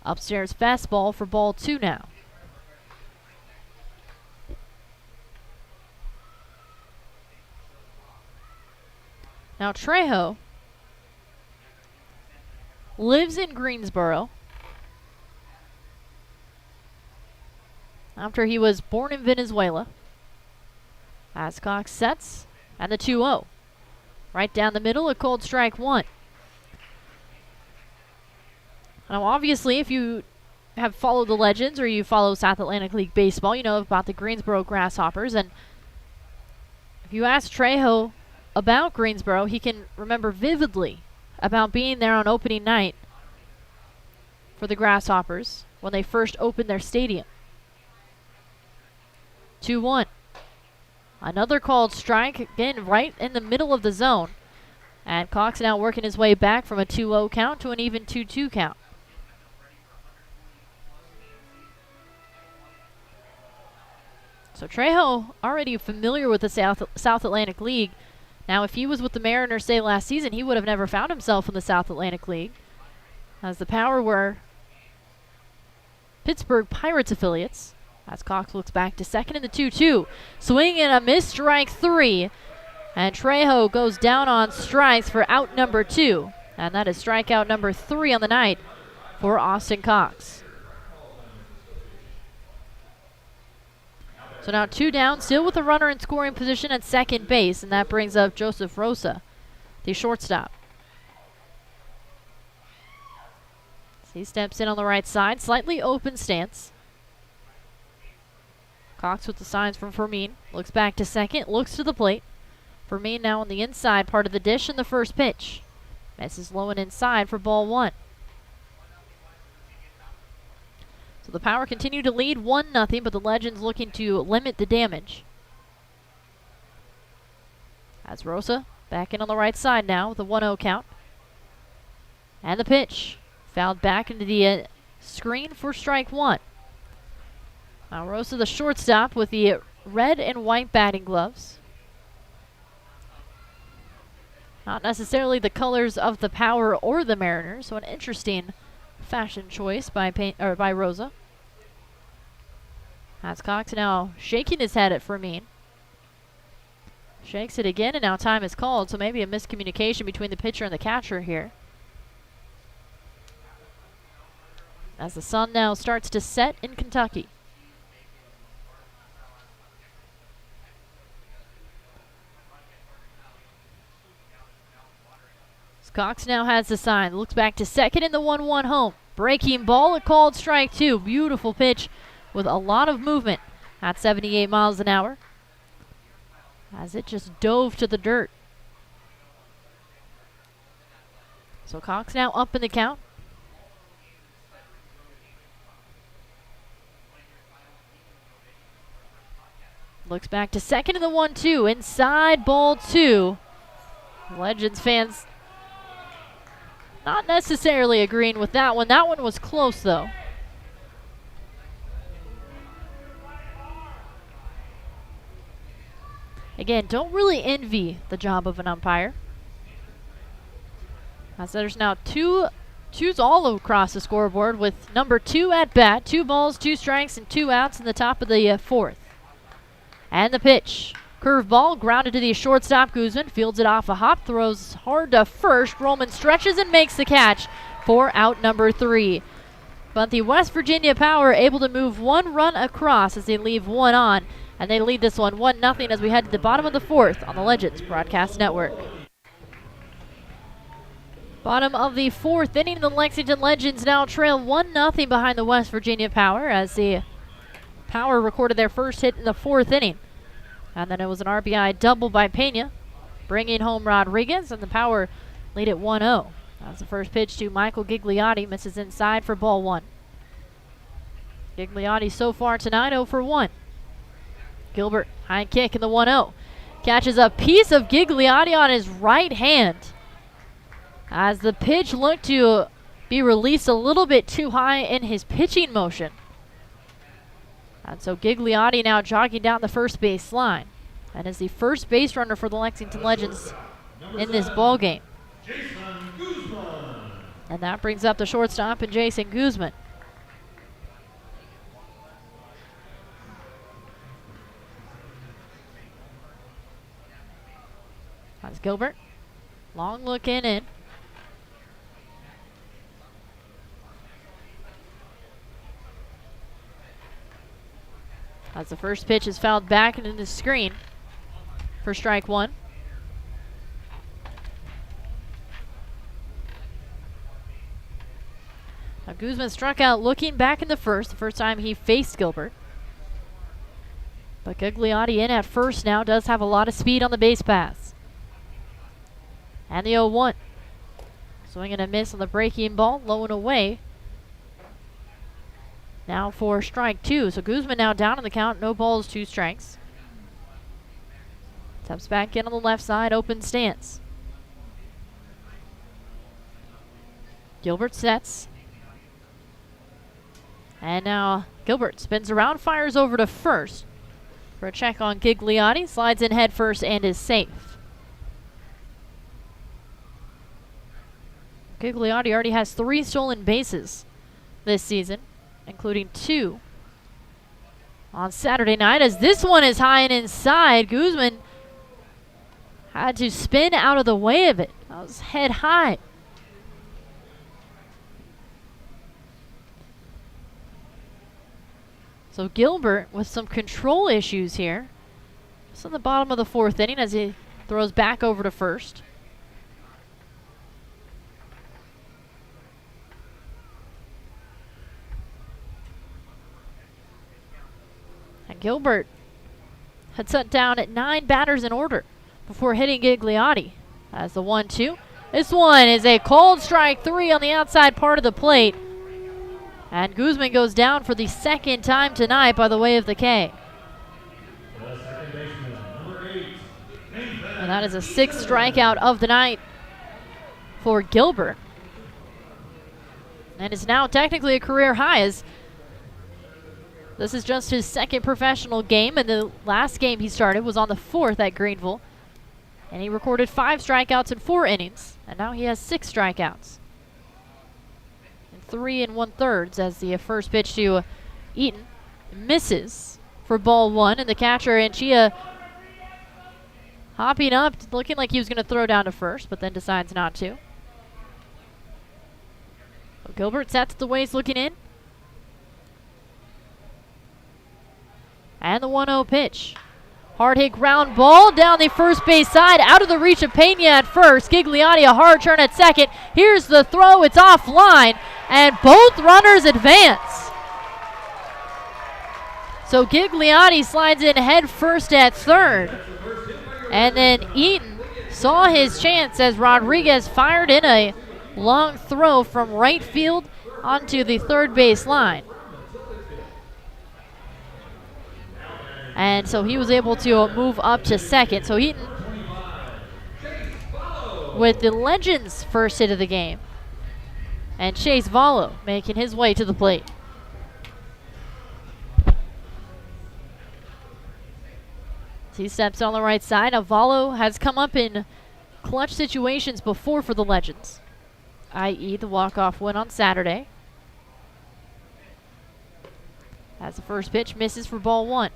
Upstairs fastball for ball 2 now. Now Trejo lives in Greensboro after he was born in Venezuela. As Cox sets, and the 2-0. Right down the middle, a cold strike 1. Now obviously, if you have followed the Legends or you follow South Atlantic League Baseball, you know about the Greensboro Grasshoppers. And if you ask Trejo about Greensboro, he can remember vividly about being there on opening night for the Grasshoppers when they first opened their stadium. 2-1. Another called strike, again right in the middle of the zone. And Cox now working his way back from a 2-0 count to an even 2-2 count. So Trejo already familiar with the South Atlantic League. Now if he was with the Mariners, say, last season, he would have never found himself in the South Atlantic League, as the Power were Pittsburgh Pirates affiliates. As Cox looks back to second in the 2-2. Swing and a miss, strike 3. And Trejo goes down on strikes for out number 2. And that is strikeout number 3 on the night for Austin Cox. So now 2 down, still with a runner in scoring position at second base. And that brings up Joseph Rosa, the shortstop. So he steps in on the right side, slightly open stance. Cox with the signs from Fermin. Looks back to second, looks to the plate. Fermin now on the inside part of the dish in the first pitch. Misses low and inside for ball 1. So the Power continue to lead 1-0, but the Legends looking to limit the damage. As Rosa back in on the right side now with a 1-0 count. And the pitch. Fouled back into the screen for strike 1. Now Rosa, the shortstop, with the red and white batting gloves. Not necessarily the colors of the Power or the Mariners, so an interesting fashion choice by Rosa. As Cox now shaking his head at Fermin. Shakes it again, and now time is called, so maybe a miscommunication between the pitcher and the catcher here. As the sun now starts to set in Kentucky. Cox now has the sign. Looks back to second in the 1-1 home. Breaking ball, a called strike 2. Beautiful pitch with a lot of movement at 78 miles an hour. As it just dove to the dirt. So Cox now up in the count. Looks back to second in the 1-2. Inside ball 2. Legends fans not necessarily agreeing with that one. That one was close, though. Again, don't really envy the job of an umpire. As there's now twos all across the scoreboard with number 2 at bat. 2 balls, 2 strikes, and 2 outs in the top of the fourth. And the pitch. Curveball grounded to the shortstop. Guzman fields it off a hop, throws hard to first. Roman stretches and makes the catch for out number 3. But the West Virginia Power able to move 1 run across as they leave 1 on. And they lead this one 1-0 as we head to the bottom of the 4th on the Legends Broadcast Network. Bottom of the 4th inning, the Lexington Legends now trail 1-0 behind the West Virginia Power as the Power recorded their first hit in the 4th inning. And then it was an RBI double by Pena, bringing home Rodriguez, and the Power lead at 1-0. That's the first pitch to Michael Gigliotti, misses inside for ball 1. Gigliotti so far tonight 0 for 1. Gilbert, high kick in the 1-0. Catches a piece of Gigliotti on his right hand. As the pitch looked to be released a little bit too high in his pitching motion. And so Gigliotti now jogging down the first base line and is the first base runner for the Lexington Legends in this ball game. And that brings up the shortstop and Jason Guzman. That's Gilbert. Long look in. As the first pitch is fouled back into the screen for strike one. Now Guzman struck out looking back in the first time he faced Gilbert. But Gigliotti in at first now, does have a lot of speed on the base paths. And the 0-1. Swing and a miss on the breaking ball, low and away. Now for strike two. So Guzman now down on the count, no balls, 2 strikes. Steps back in on the left side, open stance. Gilbert sets. And now Gilbert spins around, fires over to first for a check on Gigliotti. Slides in head first and is safe. Gigliotti already has 3 stolen bases this season, including 2 on Saturday night, as this one is high and inside. Guzman had to spin out of the way of it. That was head high. So Gilbert with some control issues here. Just on the bottom of the 4th inning as he throws back over to first. And Gilbert had set down at 9 batters in order before hitting Gigliotti. As the 1-2. This one is a cold strike 3 on the outside part of the plate. And Guzman goes down for the 2nd time tonight by the way of the K. And that is a 6th strikeout of the night for Gilbert. And it's now technically a career high, as this is just his 2nd professional game, and the last game he started was on the 4th at Greenville. And he recorded 5 strikeouts in 4 innings, and now he has 6 strikeouts. 3 1/3 as the first pitch to Eaton misses for ball 1, and the catcher Anchia hopping up, looking like he was going to throw down to first, but then decides not to. So Gilbert sets the ways looking in. And the 1-0 pitch. Hard hit ground ball down the first base side, out of the reach of Pena at first. Gigliotti a hard turn at second. Here's the throw, it's offline, and both runners advance. So Gigliotti slides in head first at third. And then Eaton saw his chance as Rodriguez fired in a long throw from right field onto the third base line. And so he was able to move up to second. So Eaton with the Legends' first hit of the game. And Chase Vallo making his way to the plate. He steps on the right side. Now Vallo has come up in clutch situations before for the Legends, i.e. the walk-off win on Saturday. As the first pitch misses for ball 1.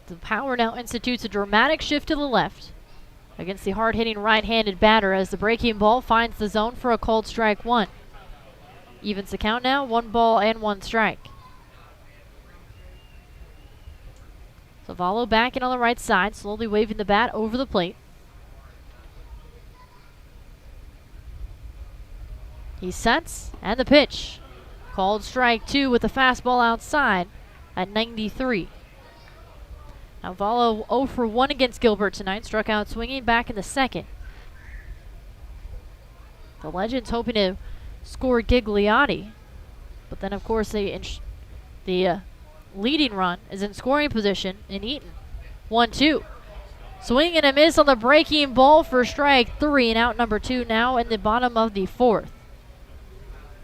The power now institutes a dramatic shift to the left against the hard-hitting right-handed batter as the breaking ball finds the zone for a called strike 1. Evens the count now, 1 ball and 1 strike. So Vallo back in on the right side, slowly waving the bat over the plate. He sets, and the pitch. Called strike 2 with the fastball outside at 93. Now Vallo 0 for 1 against Gilbert tonight, struck out swinging back in the second. The Legends hoping to score Gigliotti, but then of course the leading run is in scoring position in Eaton. 1-2. Swing and a miss on the breaking ball for strike 3, and out number 2 now in the bottom of the 4th.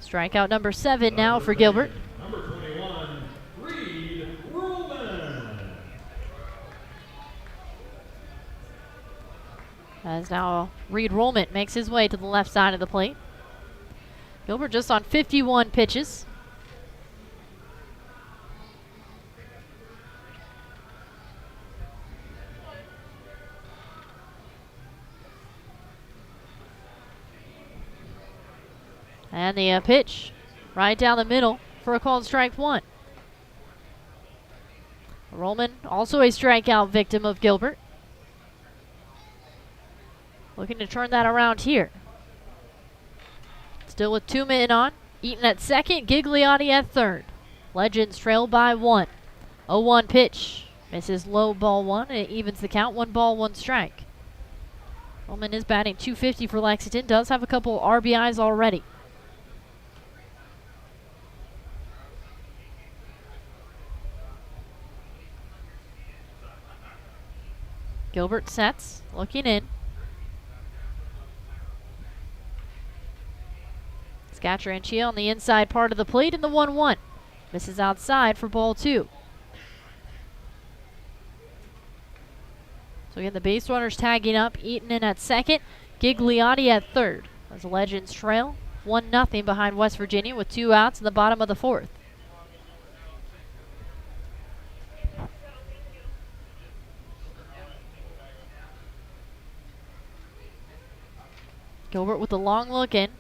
Strikeout number 7 now for Gilbert. Number 21, Reed Roman. As now Reed Rollman makes his way to the left side of the plate. Gilbert just on 51 pitches. And the pitch right down the middle for a called strike 1. Rollman, also a strikeout victim of Gilbert. Looking to turn that around here. Still with 2 men on. Eaton at second, Gigliotti at third. Legends trail by 1. 0-1 pitch. Misses low, ball 1, and it evens the count. 1 ball, 1 strike. Rollman is batting .250 for Lexington. Does have a couple RBIs already. Gilbert sets, looking in. Scatranchia on the inside part of the plate in the 1-1. Misses outside for ball 2. So again, the base runners tagging up. Eaton in at second, Gigliotti at third. As the Legends trail 1-0 behind West Virginia with 2 outs in the bottom of the 4th. Gilbert with a long look in.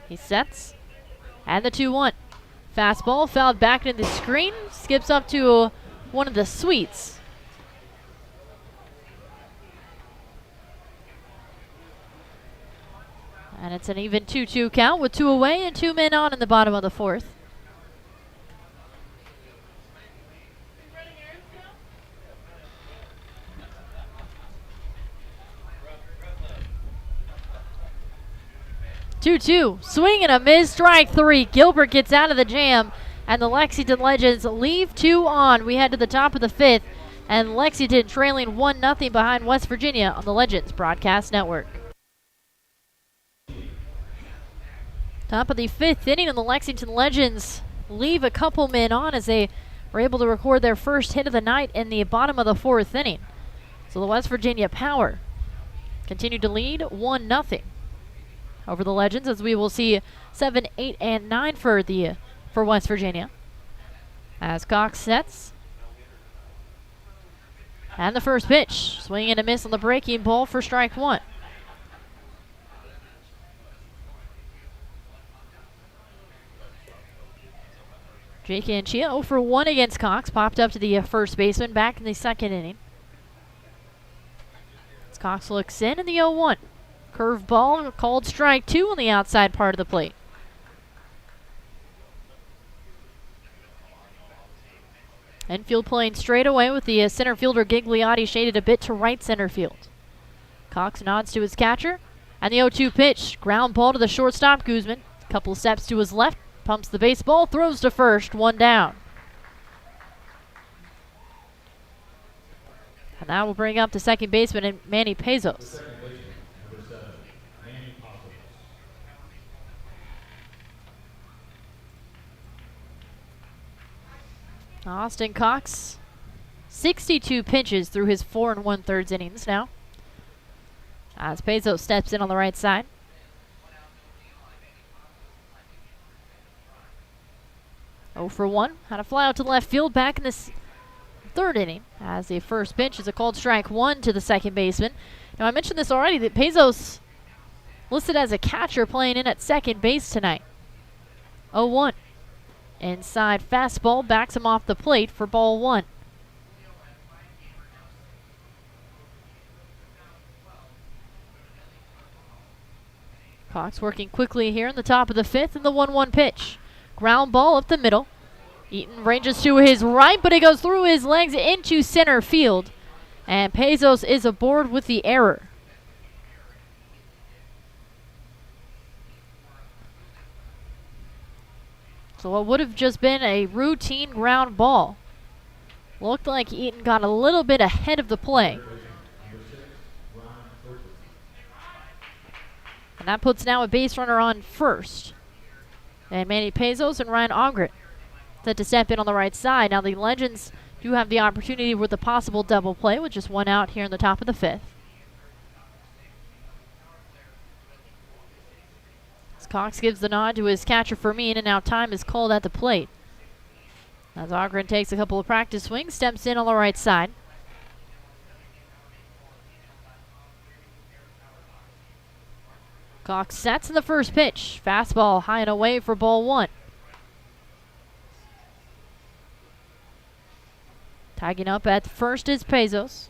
He sets. And the 2-1. Fastball fouled back into the screen. Skips up to one of the sweets. And it's an even 2-2 count with 2 away and 2 men on in the bottom of the 4th. Two, swing and a miss, strike 3. Gilbert gets out of the jam, and the Lexington Legends leave 2 on. We head to the top of the 5th, and Lexington trailing 1-0 behind West Virginia on the Legends Broadcast Network. Top of the 5th inning, and the Lexington Legends leave a couple men on as they were able to record their first hit of the night in the bottom of the 4th inning. So the West Virginia Power continue to lead 1-0 over the Legends, as we will see 7, 8, and 9 for West Virginia. As Cox sets. And the first pitch. Swing and a miss on the breaking ball for strike 1. Jake Anchia 0 for 1 against Cox. Popped up to the first baseman back in the 2nd inning. As Cox looks in the 0-1. Curve ball, called strike 2 on the outside part of the plate. Infield playing straight away with the center fielder Gigliotti shaded a bit to right center field. Cox nods to his catcher, and the 0-2 pitch. Ground ball to the shortstop, Guzman. Couple steps to his left, pumps the baseball, throws to first, 1 down. And that will bring up the second baseman, Manny Pezos. Austin Cox, 62 pitches through his 4 1/3 innings now. As Pezos steps in on the right side. Oh for 1. Had a fly out to left field back in this 3rd inning. As the first pitch is a called strike 1 to the second baseman. Now I mentioned this already, that Pezos listed as a catcher playing in at second base tonight. 0-1. Inside fastball backs him off the plate for ball 1. Cox working quickly here in the top of the 5th, and the 1-1 pitch. Ground ball up the middle. Eaton ranges to his right, but it goes through his legs into center field. And Pezos is aboard with the error. So what would have just been a routine ground ball Looked like Eaton got a little bit ahead of the play. And that puts now a base runner on first. And Manny Pezos and Ryan Ogren set to step in on the right side. Now the Legends do have the opportunity with a possible double play with just one out here in the top of the fifth. As Cox gives the nod to his catcher Fermin, and now time is called at the plate. As Ogren takes a couple of practice swings, steps in on the right side. Cox sets in the first pitch. Fastball high and away for ball one. Tagging up at first is Pezos.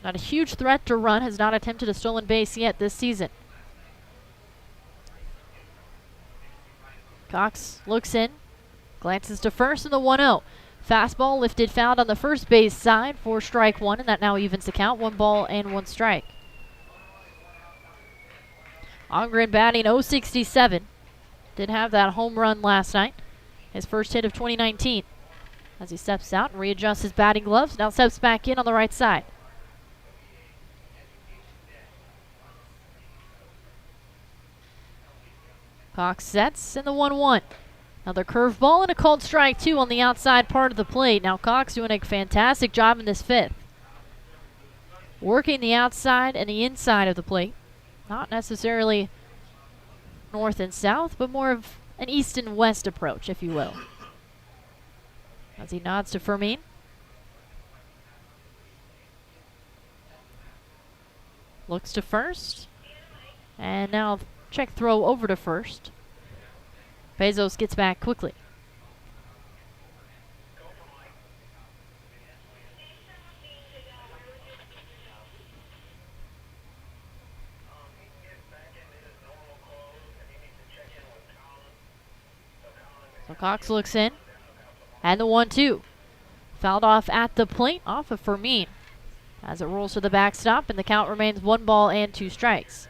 Not a huge threat to run, has not attempted a stolen base yet this season. Cox looks in, glances to first in the 1-0. Fastball lifted fouled on the first base side for strike one, and that now evens the count. 1 ball and 1 strike. Ogren batting .067. Did have that home run last night. His first hit of 2019. As he steps out and readjusts his batting gloves, now steps back in on the right side. Cox sets in the 1-1. Another curveball and a called strike two on the outside part of the plate. Now Cox doing a fantastic job in this fifth. Working the outside and the inside of the plate. Not necessarily north and south, but more of an east and west approach, if you will. As he nods to Fermin. Looks to first. And now check throw over to first. Pezos gets back quickly. So Cox looks in. And the 1-2. Fouled off at the plate off of Fermin. As it rolls to the backstop, and the count remains 1 ball and 2 strikes.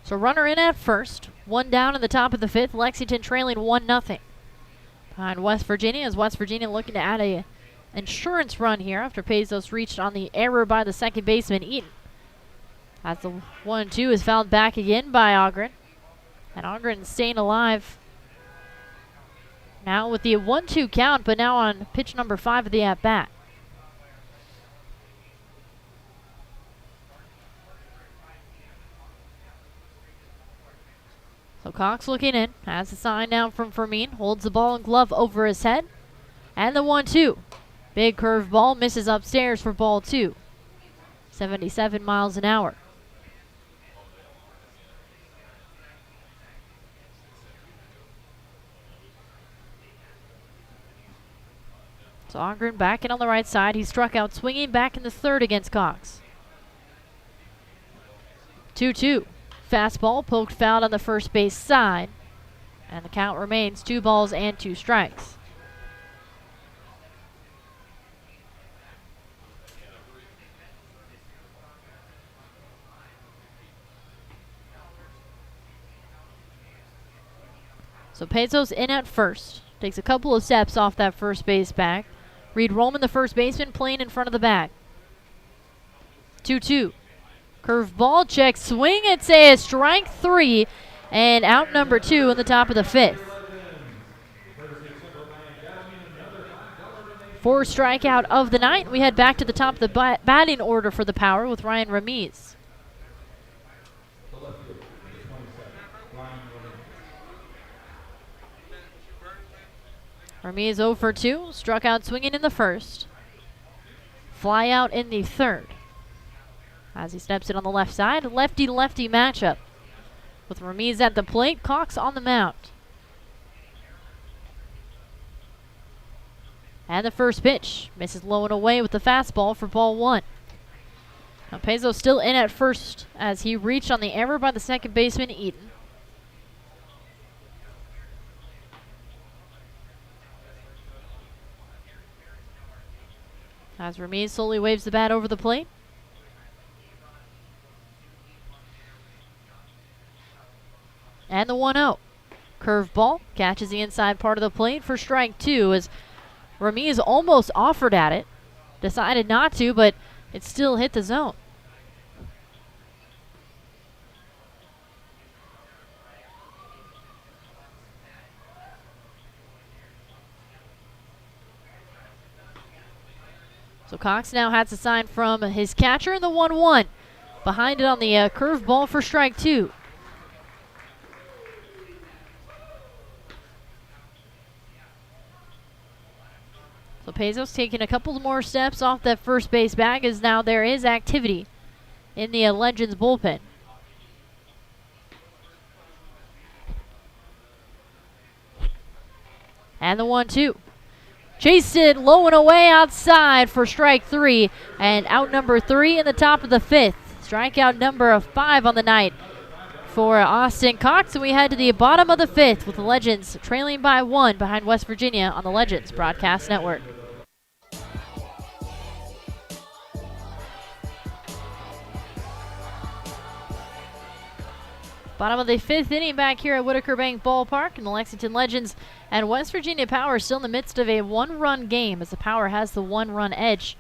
So runner in at first. 1 down in the top of the fifth. Lexington trailing 1-0. Behind West Virginia, as West Virginia looking to add a insurance run here after Pezos reached on the error by the second baseman Eaton. As the 1-2 is fouled back again by Ogren. And Ogren staying alive now with the 1-2 count, but now on pitch number 5 of the at-bat. So Cox looking in, has a sign down from Fermin, holds the ball and glove over his head. And the 1-2. Big curved ball misses upstairs for ball 2. 77 miles an hour. So Ogren back in on the right side. He struck out swinging back in the third against Cox. 2-2. Fastball poked fouled on the first base side. And the count remains 2 balls and 2 strikes. So Pezos in at first. Takes a couple of steps off that first base bag. Reed Roman, the first baseman, playing in front of the bag. 2-2. Curve ball, check, swing. It's a strike 3 and out number 2 in the top of the fifth. 4 strikeout of the night. We head back to the top of the batting order for the Power with Ryan Ramiz. Ramiz 0 for 2, struck out swinging in the first. Fly out in the third. As he steps in on the left side, lefty-lefty matchup. With Ramiz at the plate, Cox on the mound. And the first pitch misses low and away with the fastball for ball 1. Now Pezos still in at first as he reached on the error by the second baseman Eaton. As Ramirez slowly waves the bat over the plate. And the 1-0. Curved ball catches the inside part of the plate for strike 2 as Ramirez almost offered at it. Decided not to, but it still hit the zone. So Cox now has a sign from his catcher in the 1-1. Behind it on the curved ball for strike 2. So Pezos taking a couple more steps off that first base bag as now there is activity in the Legends bullpen. And the 1-2. Chased it low and away outside for strike 3. And out number 3 in the top of the 5th. Strikeout number 5 on the night for Austin Cox. And we head to the bottom of the 5th with the Legends trailing by 1 behind West Virginia on the Legends Broadcast Network. Bottom of the 5th inning back here at Whitaker Bank Ballpark, and the Lexington Legends and West Virginia Power still in the midst of a one-run game as the Power has the one-run edge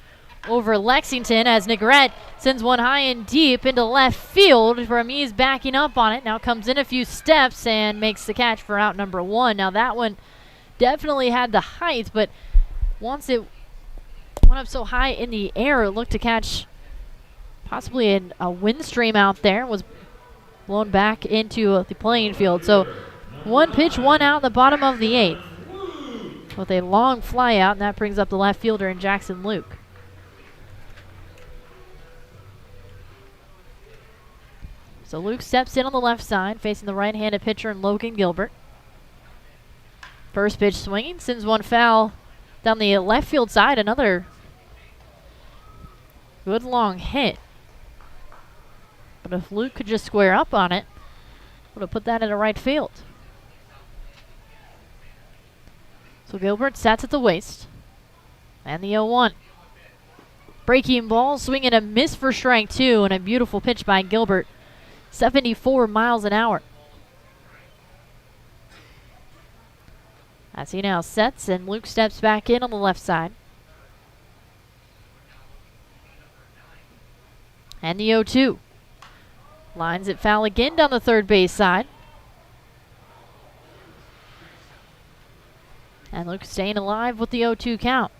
over Lexington as Negrete sends one high and deep into left field. Ramirez backing up on it. Now comes in a few steps and makes the catch for out number 1. Now that one definitely had the height, but once it went up so high in the air, it looked to catch possibly a wind stream out there. Was blown back into the playing field. So 1 pitch, 1 out in the bottom of the 8th with a long fly out, and that brings up the left fielder in Jackson Luke. So Luke steps in on the left side, facing the right-handed pitcher in Logan Gilbert. First pitch swinging, sends one foul down the left field side. Another good long hit. But if Luke could just square up on it, would have put that into right field. So Gilbert sets at the waist. And the 0-1. Breaking ball, swing and a miss for strike 2, and a beautiful pitch by Gilbert. 74 miles an hour. As he now sets, and Luke steps back in on the left side. And the 0-2. Lines it foul again down the third base side. And Luke staying alive with the 0-2 count.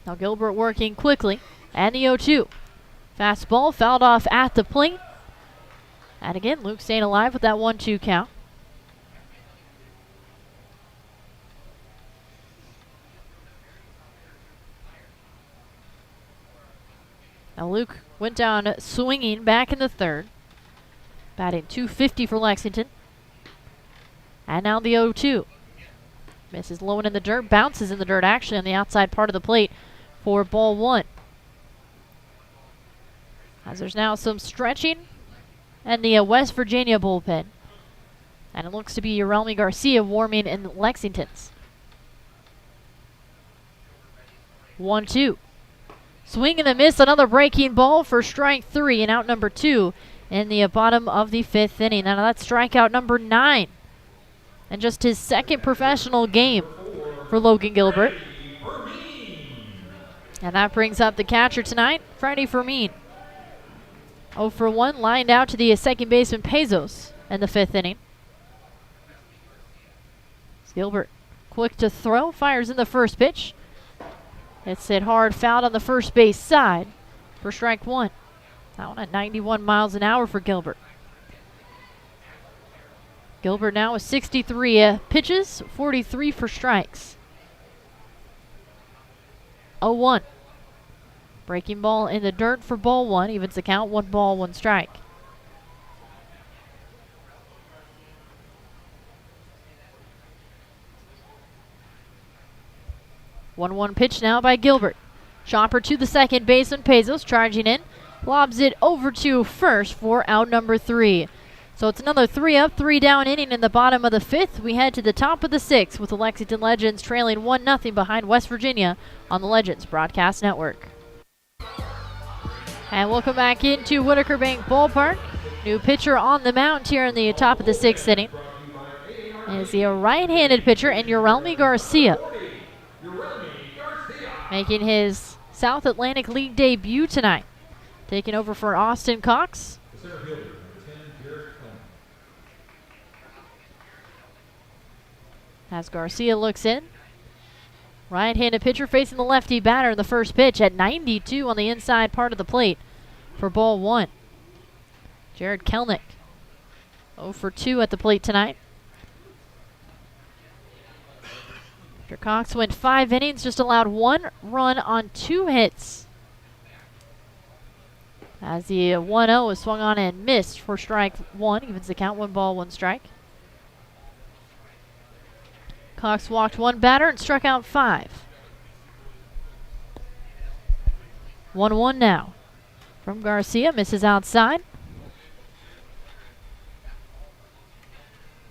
Now Gilbert working quickly. And the 0-2. Fastball fouled off at the plate. And again, Luke staying alive with that 1-2 count. Now Luke went down swinging back in the third. Batting .250 for Lexington. And now the 0-2. Misses low and in the dirt. Bounces in the dirt actually on the outside part of the plate for ball 1. As there's now some stretching and the West Virginia bullpen. And it looks to be Yerelmi Garcia warming in Lexington's. 1-2. Swing and a miss, another breaking ball for strike 3 and out number 2 in the bottom of the 5th inning. Now that's strikeout number 9. And just his second professional game for Logan Gilbert. And that brings up the catcher tonight, Freddie Fermin. 0 for 1, lined out to the second baseman Pezos in the 5th inning. Gilbert quick to throw, fires in the first pitch. It's hit hard, fouled on the first base side for strike 1. That one at 91 miles an hour for Gilbert. Gilbert now with 63 pitches, 43 for strikes. 0-1. Breaking ball in the dirt for ball 1, evens the count, 1 ball, 1 strike. One pitch now by Gilbert. Chopper to the second baseman. Pezos charging in. Lobs it over to first for out number 3. So it's another 3 up, 3 down inning in the bottom of the 5th. We head to the top of the 6th with the Lexington Legends trailing 1-0 behind West Virginia on the Legends Broadcast Network. And welcome back into Whitaker Bank Ballpark. New pitcher on the mound here in the top of the 6th inning is the right-handed pitcher, and Urelmi Garcia, making his South Atlantic League debut tonight. Taking over for Austin Cox. As Garcia looks in. Right-handed pitcher facing the lefty batter in the first pitch at 92 on the inside part of the plate for ball 1. Jared Kelnick 0 for 2 at the plate tonight. After Cox went 5 innings, just allowed 1 run on 2 hits. As the 1-0 is swung on and missed for strike 1, evens the count, 1 ball, 1 strike. Cox walked 1 batter and struck out 5. 1-1 now from Garcia, misses outside.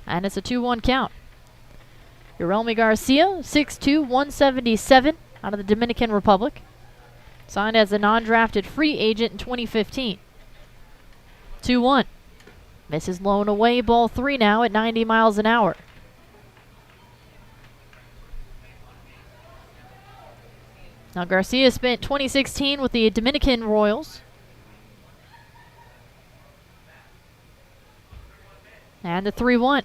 And it's a 2-1 count. Urelmi Garcia, 6'2", 177, out of the Dominican Republic. Signed as a non-drafted free agent in 2015. 2-1. Misses low and away, ball 3 now at 90 miles an hour. Now Garcia spent 2016 with the Dominican Royals. And the 3-1.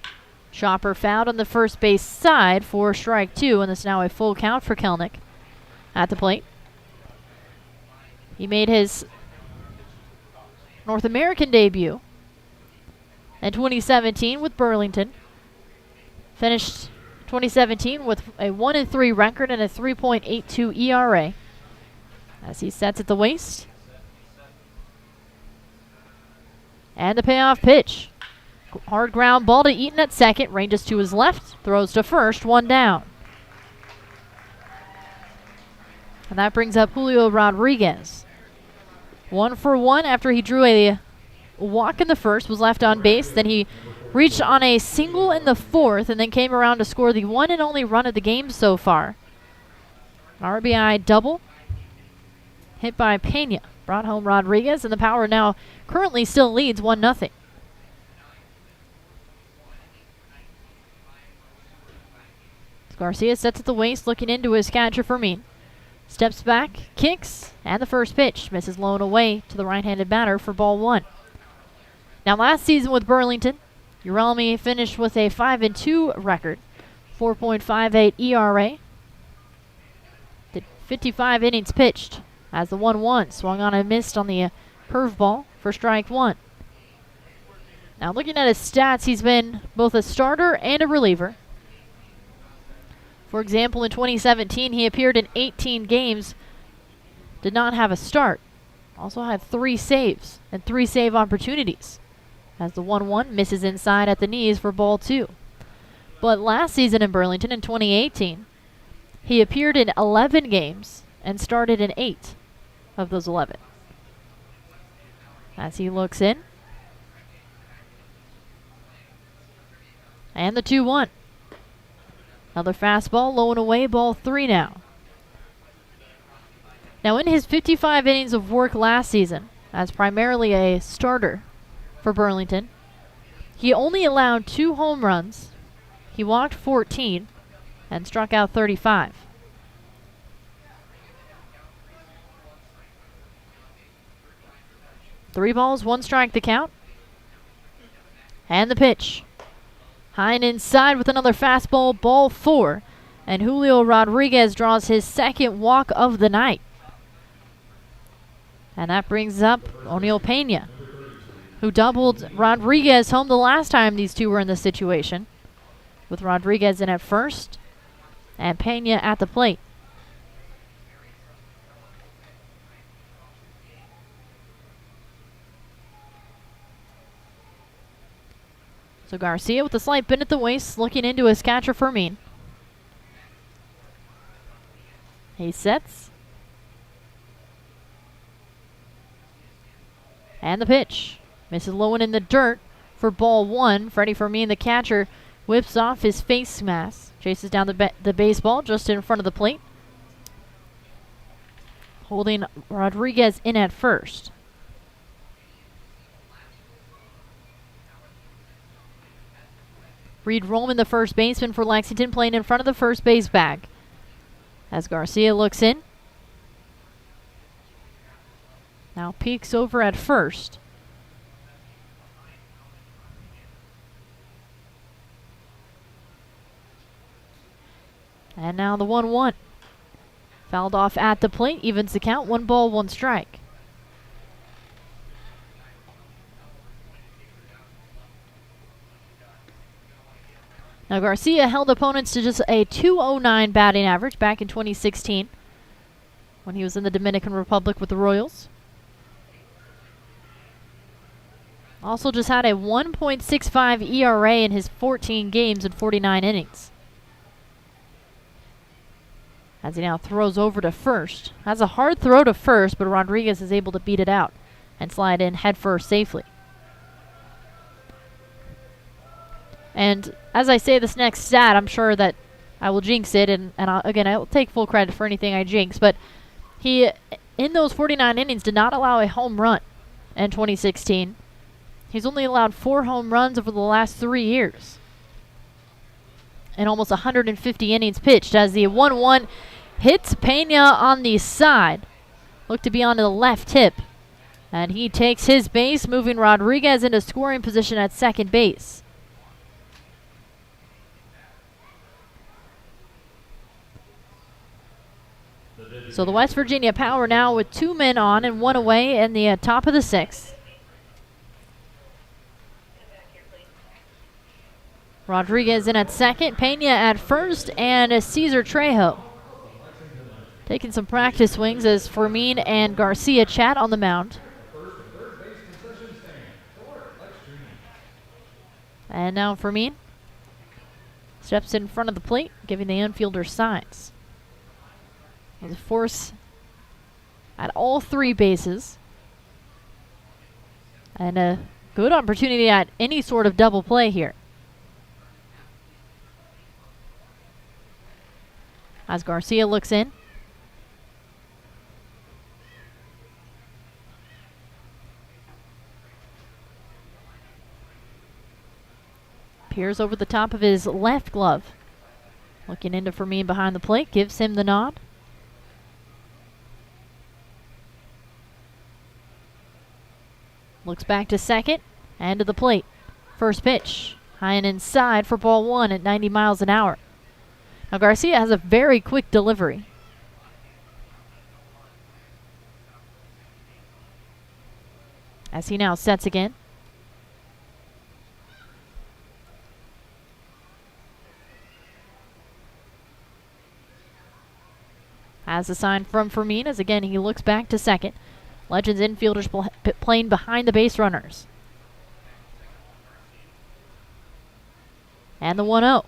Chopper fouled on the first base side for strike 2, and it's now a full count for Kelnick at the plate. He made his North American debut in 2017 with Burlington. Finished 2017 with a 1-3 record and a 3.82 ERA. As he sets at the waist. And the payoff pitch. Hard ground ball to Eaton at second. Ranges to his left. Throws to first. 1 down. And that brings up Julio Rodriguez. 1 for 1 after he drew a walk in the first. Was left on base. Then he reached on a single in the 4th and then came around to score the 1 and only run of the game so far. RBI double. Hit by Pena. Brought home Rodriguez, and the Power now currently still leads 1-0. Garcia sets at the waist, looking into his catcher Fermin. Steps back, kicks, and the first pitch misses low and away to the right-handed batter for ball 1. Now last season with Burlington, Urelmi finished with a 5-2 record, 4.58 ERA. Did 55 innings pitched as the 1-1 swung on and missed on the curveball for strike 1. Now looking at his stats, he's been both a starter and a reliever. For example, in 2017, he appeared in 18 games, did not have a start. Also had 3 saves and 3 save opportunities. As the 1-1 misses inside at the knees for ball 2. But last season in Burlington in 2018, he appeared in 11 games and started in 8 of those 11. As he looks in. And the 2-1. Another fastball, low and away, ball 3 now. Now in his 55 innings of work last season, as primarily a starter for Burlington, he only allowed 2 home runs. He walked 14 and struck out 35. Three balls, 1 strike the count. And the pitch. High and inside with another fastball, ball 4. And Julio Rodriguez draws his 2nd walk of the night. And that brings up O'Neal Pena, who doubled Rodriguez home the last time these two were in this situation, with Rodriguez in at first and Pena at the plate. So Garcia with a slight bend at the waist, looking into his catcher Fermin. He sets. And the pitch. Misses low and in the dirt for ball one. Freddie Fermin, the catcher, whips off his face mask, chases down the baseball just in front of the plate, holding Rodriguez in at first. Reed Roman, the first baseman for Lexington, playing in front of the first base bag. As Garcia looks in. Now peeks over at first. And now the 1-1. Fouled off at the plate, evens the count, 1 ball, 1 strike. Now Garcia held opponents to just a .209 batting average back in 2016 when he was in the Dominican Republic with the Royals. Also just had a 1.65 ERA in his 14 games and 49 innings. As he now throws over to first. Has a hard throw to first, but Rodriguez is able to beat it out and slide in headfirst safely. And as I say this next stat, I'm sure that I will jinx it, and again, I will take full credit for anything I jinx, but he, in those 49 innings, did not allow a home run in 2016. He's only allowed 4 home runs over the last 3 years. And almost 150 innings pitched as the 1-1 hits Pena on the side. Looked to be on the left hip. And he takes his base, moving Rodriguez into scoring position at second base. So the West Virginia Power now with 2 men on and 1 away in the top of the 6th. Rodriguez in at second, Pena at first, and Cesar Trejo taking some practice swings as Fermin and Garcia chat on the mound. And now Fermin steps in front of the plate, giving the infielder signs. With a force at all 3 bases. And a good opportunity at any sort of double play here. As Garcia looks in. Peers over the top of his left glove. Looking into Fermin behind the plate, gives him the nod. Looks back to second and to the plate. First pitch, high and inside for ball 1 at 90 miles an hour. Now Garcia has a very quick delivery. As he now sets again. Has a sign from Fermin as again he looks back to second. Legends infielders playing behind the base runners. And the 1-0.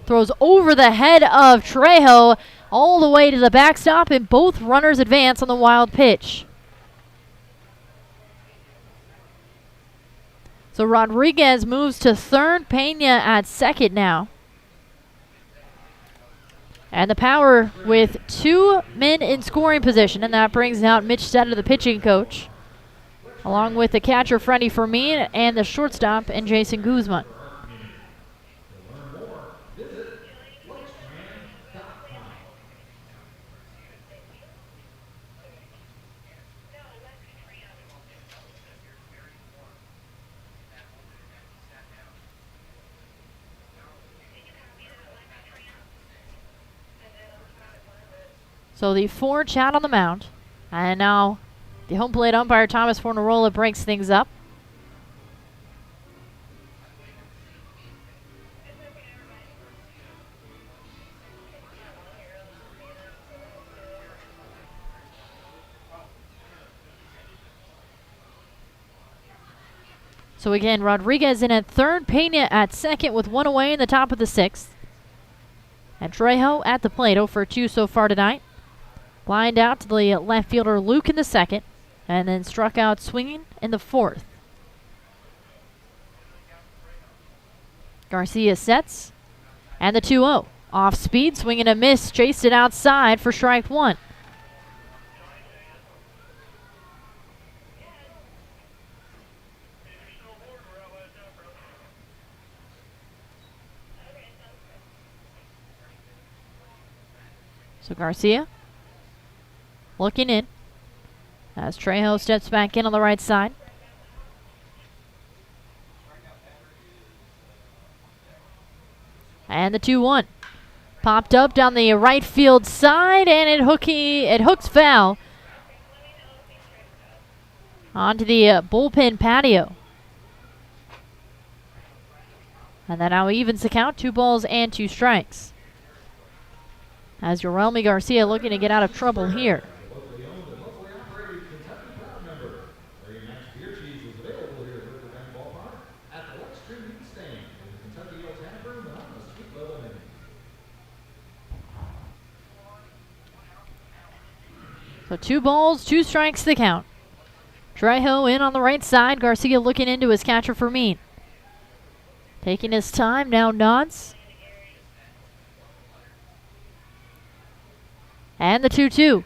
Throws over the head of Trejo all the way to the backstop, and both runners advance on the wild pitch. So Rodriguez moves to third, Pena at second now. And the Power with 2 men in scoring position, and that brings out Mitch Stetter, the pitching coach, along with the catcher Freddie Fermin and the shortstop and Jason Guzman. So the 4 chat on the mound. And now the home plate umpire, Thomas Fornarola, breaks things up. So again, Rodriguez in at third, Pena at second with 1 away in the top of the 6th. And Trejo at the plate, 0 for 2 so far tonight. Lined out to the left fielder Luke in the 2nd, and then struck out swinging in the 4th. Garcia sets. And the 2-0. Off speed, swing and a miss. Chased it outside for strike one. So Garcia looking in as Trejo steps back in on the right side. And the 2-1. Popped up down the right field side, and it hooks foul onto the bullpen patio. And that now evens the count, 2 balls and 2 strikes. As Yorelmi Garcia looking to get out of trouble here. Locally owned and locally operated Kentucky Proud member. Very nice beer cheese is available here at River Bend Ballpark at the Lexington Legends stand in the Kentucky Ale Tap Room and on the suite level menu. So 2 balls, 2 strikes the count. Trejo in on the right side. Garcia looking into his catcher Fermin. Taking his time, now nods. And the 2-2.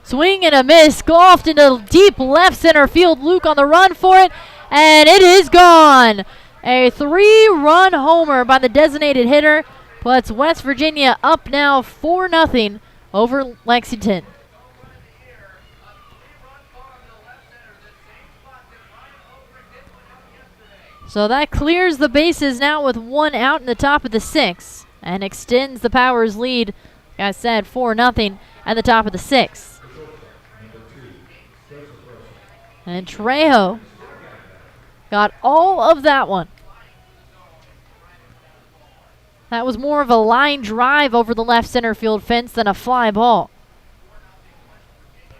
Swing and a miss. Golfed into deep left center field. Luke on the run for it. And it is gone. A 3-run homer by the designated hitter puts West Virginia up now 4-0 over Lexington. So that clears the bases now with 1 out in the top of the 6th and extends the Powers lead, like I said, 4-0 at the top of the 6th. And Trejo got all of that one. That was more of a line drive over the left center field fence than a fly ball.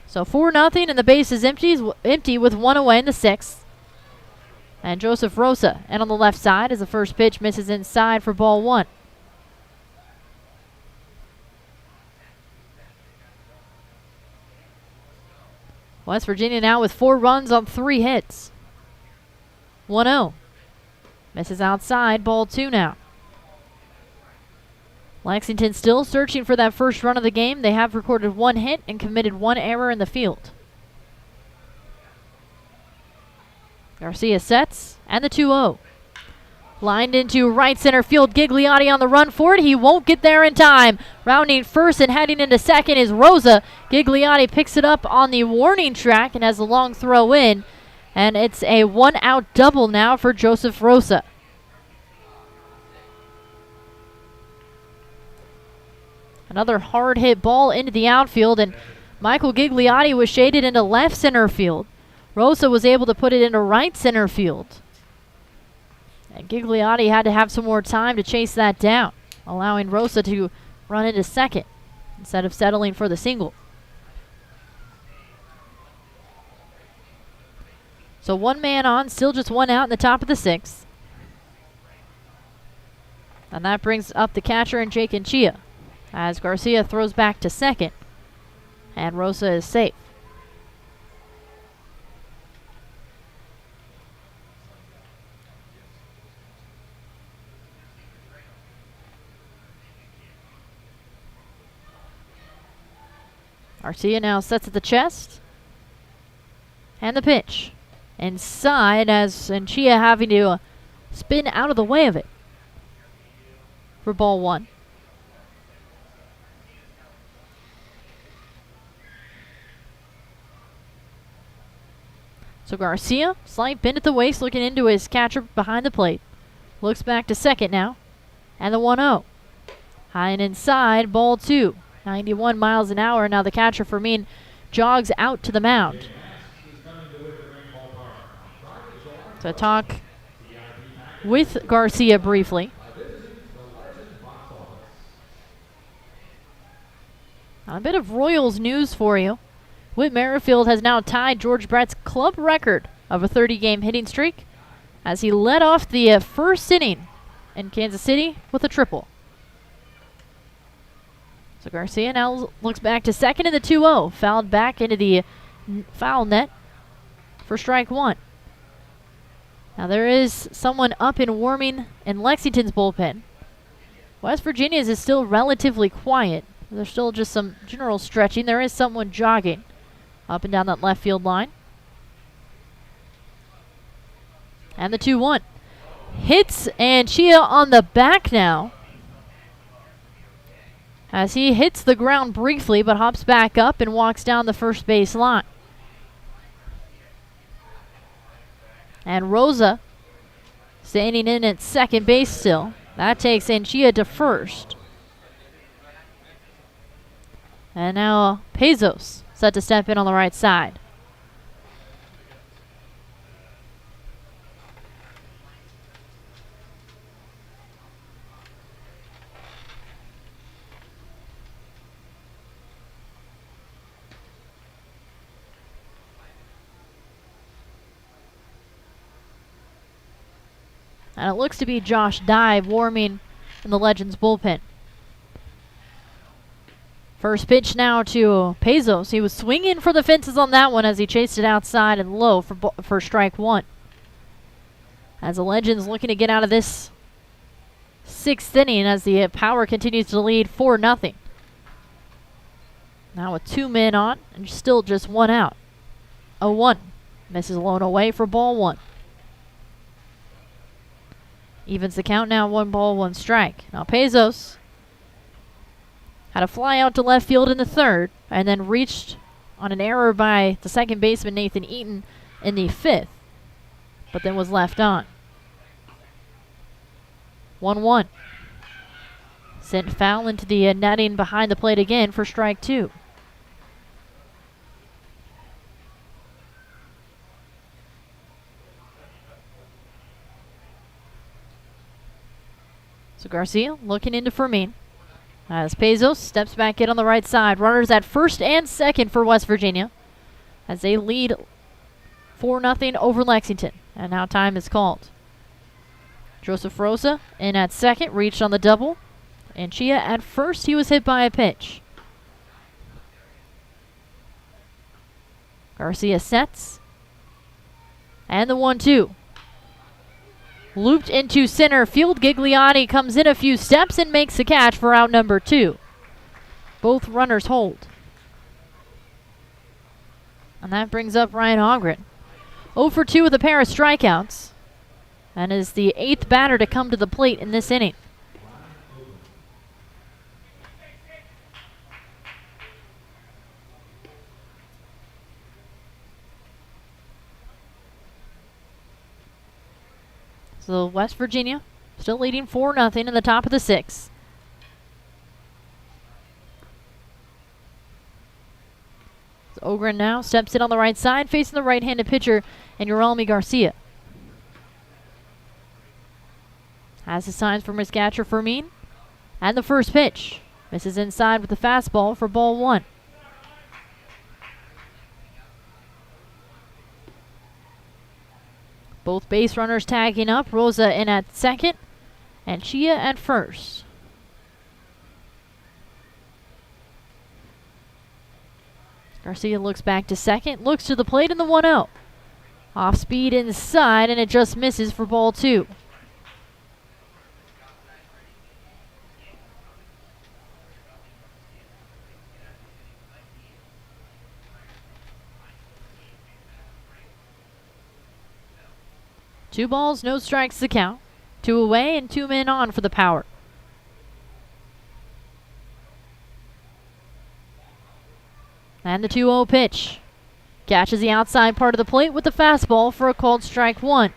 So 4-0 and the base is empty with 1 away in the 6th. And Joseph Rosa, and on the left side as the first pitch misses inside for ball 1. West Virginia now with 4 runs on 3 hits. 1-0. Misses outside, ball 2 now. Lexington still searching for that first run of the game. They have recorded 1 hit and committed 1 error in the field. Garcia sets, and the 2-0. Lined into right center field, Gigliotti on the run for it. He won't get there in time. Rounding first and heading into second is Rosa. Gigliotti picks it up on the warning track and has a long throw in. And it's a 1-out double now for Joseph Rosa. Another hard hit ball into the outfield, and Michael Gigliotti was shaded into left center field. Rosa was able to put it into right center field. And Gigliotti had to have some more time to chase that down, allowing Rosa to run into second instead of settling for the single. So 1 man on, still just 1 out in the top of the 6th. And that brings up the catcher and Jake Chia as Garcia throws back to second. And Rosa is safe. Garcia now sets at the chest. And the pitch. Inside as Chia having to spin out of the way of it for ball 1. So Garcia, slight bend at the waist, looking into his catcher behind the plate. Looks back to second now. And the 1-0. High and inside, ball 2. 91 miles an hour. Now the catcher Fermin jogs out to the mound. To talk with Garcia briefly. A bit of Royals news for you. Whit Merrifield has now tied George Brett's club record of a 30-game hitting streak as he led off the first inning in Kansas City with a triple. So Garcia now looks back to second in the 2-0. Fouled back into the foul net for strike 1. Now there is someone up and warming in Lexington's bullpen. West Virginia's is still relatively quiet. There's still just some general stretching. There is someone jogging up and down that left field line. And the 2-1. Hits, and Chia on the back now, as he hits the ground briefly but hops back up and walks down the first base line. And Rosa standing in at second base still. That takes in Chia to first. And now Pezos set to step in on the right side. And it looks to be Josh Dye warming in the Legends bullpen. First pitch now to Pezos. He was swinging for the fences on that one as he chased it outside and low for strike one. As the Legends looking to get out of this sixth inning as the Power continues to lead 4-0. Now with 2 men on and still just 1 out. 0-1. Misses alone away for ball 1. Evens the count now, 1 ball, 1 strike. Now Pezos had a fly out to left field in the third and then reached on an error by the second baseman Nathan Eaton in the 5th, but then was left on. 1-1. Sent foul into the netting behind the plate again for strike 2. So Garcia looking into Fermin as Pezos steps back in on the right side. Runners at first and second for West Virginia as they lead 4-0 over Lexington. And now time is called. Joseph Rosa in at second, reached on the double. And Chia at first, he was hit by a pitch. Garcia sets. And the 1-2. Looped into center field. Gigliotti comes in a few steps and makes the catch for out number 2. Both runners hold. And that brings up Ryan Hogren. 0 for 2 with a pair of strikeouts. And is the 8th batter to come to the plate in this inning. So West Virginia still leading 4-0 in the top of the 6th. So Ogren now steps in on the right side, facing the right-handed pitcher and Uralmi Garcia. Has his signs from his catcher Fermin. And the first pitch. Misses inside with the fastball for ball 1. Both base runners tagging up. Rosa in at second and Chia at first. Garcia looks back to second, looks to the plate in the 1-0. Off speed inside and it just misses for ball 2. Two balls, no strikes to count. 2 away and 2 men on for the Power. And the 2-0 pitch. Catches the outside part of the plate with the fastball for a called strike 1.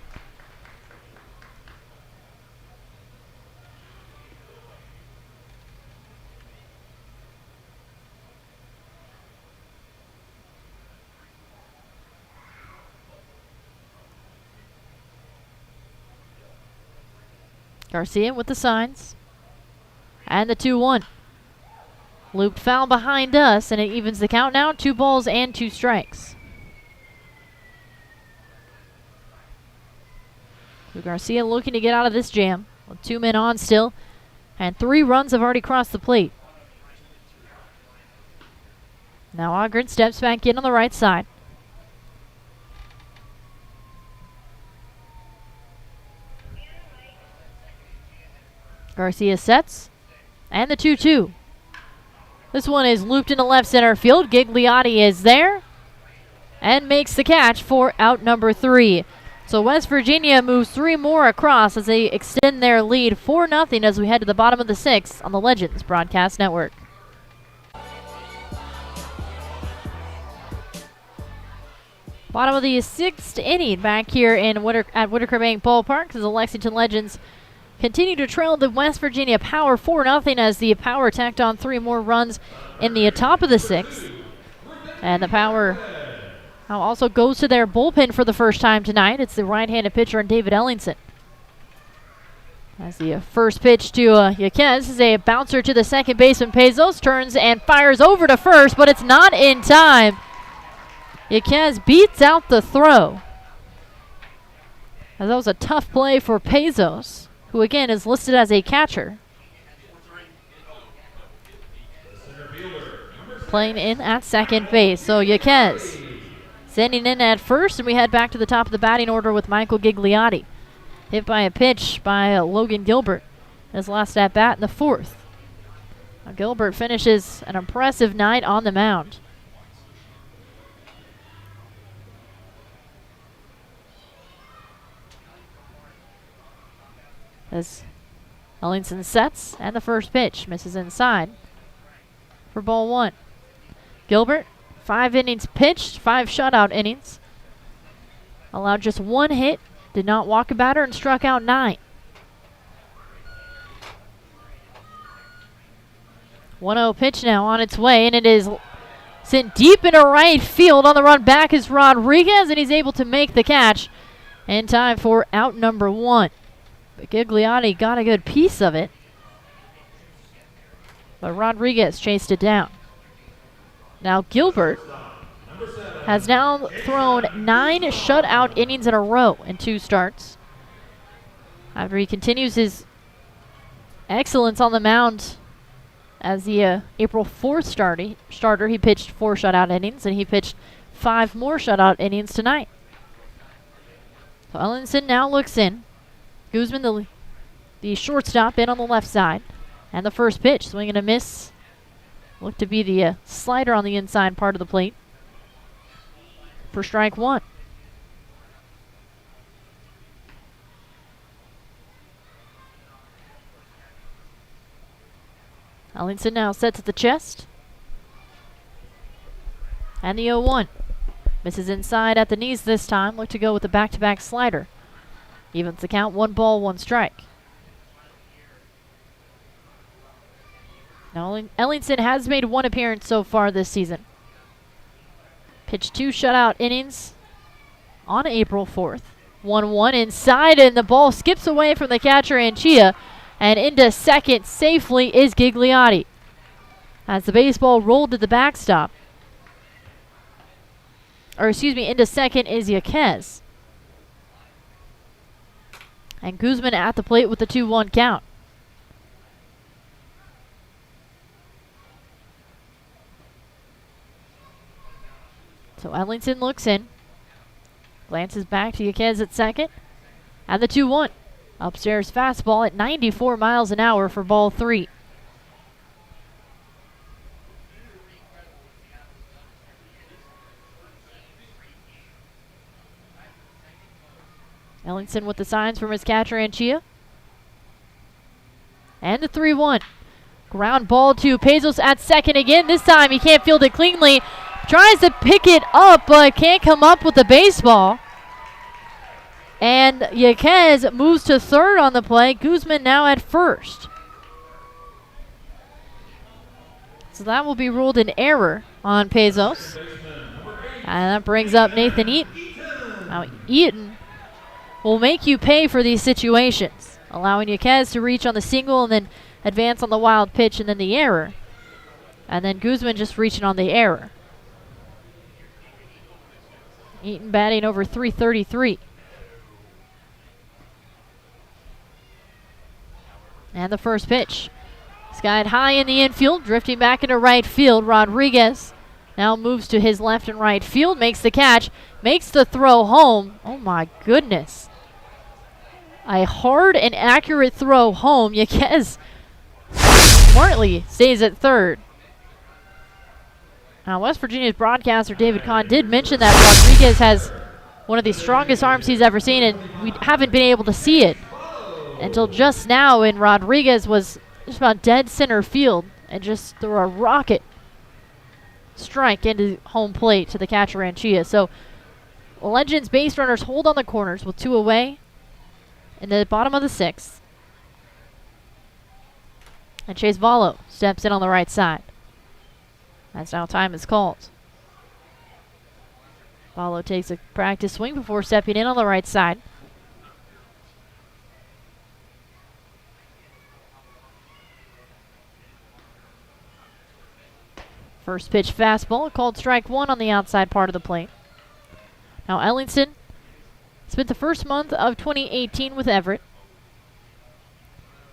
Garcia with the signs. And the 2-1. Looped foul behind us, and it evens the count now. 2 balls and 2 strikes. So Garcia looking to get out of this jam with 2 men on still. And 3 runs have already crossed the plate. Now Ogren steps back in on the right side. Garcia sets. And the 2-2. This one is looped into left center field. Gigliotti is there and makes the catch for out number 3. So West Virginia moves 3 more across as they extend their lead 4-0 as we head to the bottom of the 6th on the Legends Broadcast Network. Bottom of the 6th inning back here at Whitaker Bank Ballpark as the Lexington Legends continue to trail the West Virginia Power 4-0 as the Power tacked on 3 more runs in the top of the 6th. And the Power now also goes to their bullpen for the first time tonight. It's the right-handed pitcher, David Ellingson. As the first pitch to Yaquez is a bouncer to the second baseman. Pezos turns and fires over to first, but it's not in time. Yaquez beats out the throw. As that was a tough play for Pezos, who again is listed as a catcher. Playing in at second base. So Yaquez sending in at first, and we head back to the top of the batting order with Michael Gigliotti. Hit by a pitch by Logan Gilbert. His last at bat in the 4th. Now Gilbert finishes an impressive night on the mound. As Ellingson sets, and the first pitch misses inside for ball 1. Gilbert, 5 innings pitched, 5 shutout innings. Allowed just 1 hit, did not walk a batter, and struck out 9. 1-0 pitch now on its way, and it is sent deep into right field. On the run back is Rodriguez, and he's able to make the catch in time for out number 1. But Gigliotti got a good piece of it, but Rodriguez chased it down. Now Gilbert has now thrown 9 shutout innings in a row in 2 starts. After he continues his excellence on the mound as the April 4th starter, he pitched 4 shutout innings, and he pitched 5 more shutout innings tonight. So Ellingson now looks in. Guzman, the shortstop, in on the left side. And the first pitch, swing and a miss. Looked to be the slider on the inside part of the plate for strike 1. Ellingson now sets at the chest. And the 0-1. Misses inside at the knees this time. Look to go with the back-to-back slider. Evens the count, 1 ball, 1 strike. Now Ellingson has made 1 appearance so far this season. Pitched 2 shutout innings on April 4th. 1-1 inside, and the ball skips away from the catcher Anchia, and into second safely is Gigliotti. As the baseball rolled to the backstop. Into second is Yaquez. And Guzman at the plate with the 2-1 count. So Ellingson looks in. Glances back to Yaquez at second. And the 2-1. Upstairs fastball at 94 miles an hour for ball 3. Ellingson with the signs from his catcher Anchia. And the 3-1. Ground ball to Pezos at second again. This time he can't field it cleanly. Tries to pick it up, but can't come up with the baseball. And Yaquez moves to third on the play. Guzman now at first. So that will be ruled an error on Pezos. And that brings up Nathan Eaton. Now Eaton will make you pay for these situations, allowing Yaquez to reach on the single and then advance on the wild pitch and then the error. And then Guzman just reaching on the error. Eaton batting over .333. And the first pitch. Skied high in the infield, drifting back into right field. Rodriguez now moves to his left and right field, makes the catch, makes the throw home. Oh my goodness. A hard and accurate throw home. Yaquez smartly stays at third. Now, West Virginia's broadcaster David Kahn did mention that Rodriguez has one of the strongest arms he's ever seen, and we haven't been able to see it until just now, and Rodriguez was just about dead center field and just threw a rocket strike into home plate to the catcher Ranchia. So Legends base runners hold on the corners with 2 away in the bottom of the 6th. And Chase Vallo steps in on the right side. That's now time is called. Vallo takes a practice swing before stepping in on the right side. First pitch fastball, called strike 1 on the outside part of the plate. Now Ellingson spent the first month of 2018 with Everett,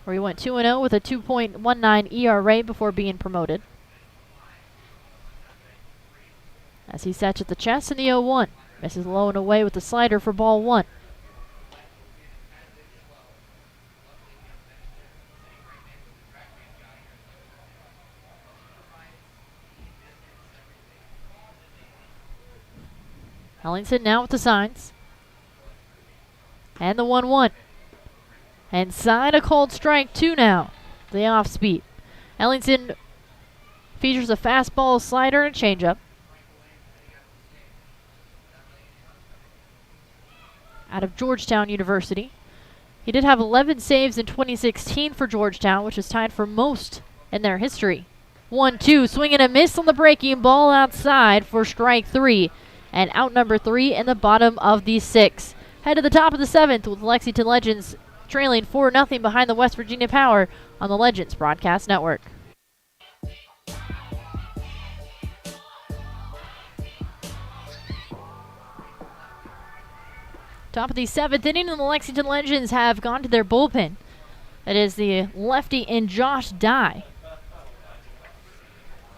where he went 2-0 with a 2.19 ERA before being promoted. As he sets at the chest in the 0-1. Misses low and away with the slider for ball 1. Ellingson now with the signs. And the 1-1. Inside a called strike 2 now. The off speed. Ellingson features a fastball, slider, and changeup. Out of Georgetown University. He did have 11 saves in 2016 for Georgetown, which is tied for most in their history. 1-2, swing and a miss on the breaking ball outside for strike 3. And out number 3 in the bottom of the 6th. Head to the top of the 7th with Lexington Legends trailing 4-0 behind the West Virginia Power on the Legends Broadcast Network. Top of the 7th inning, and the Lexington Legends have gone to their bullpen. That is the lefty in Josh Dye,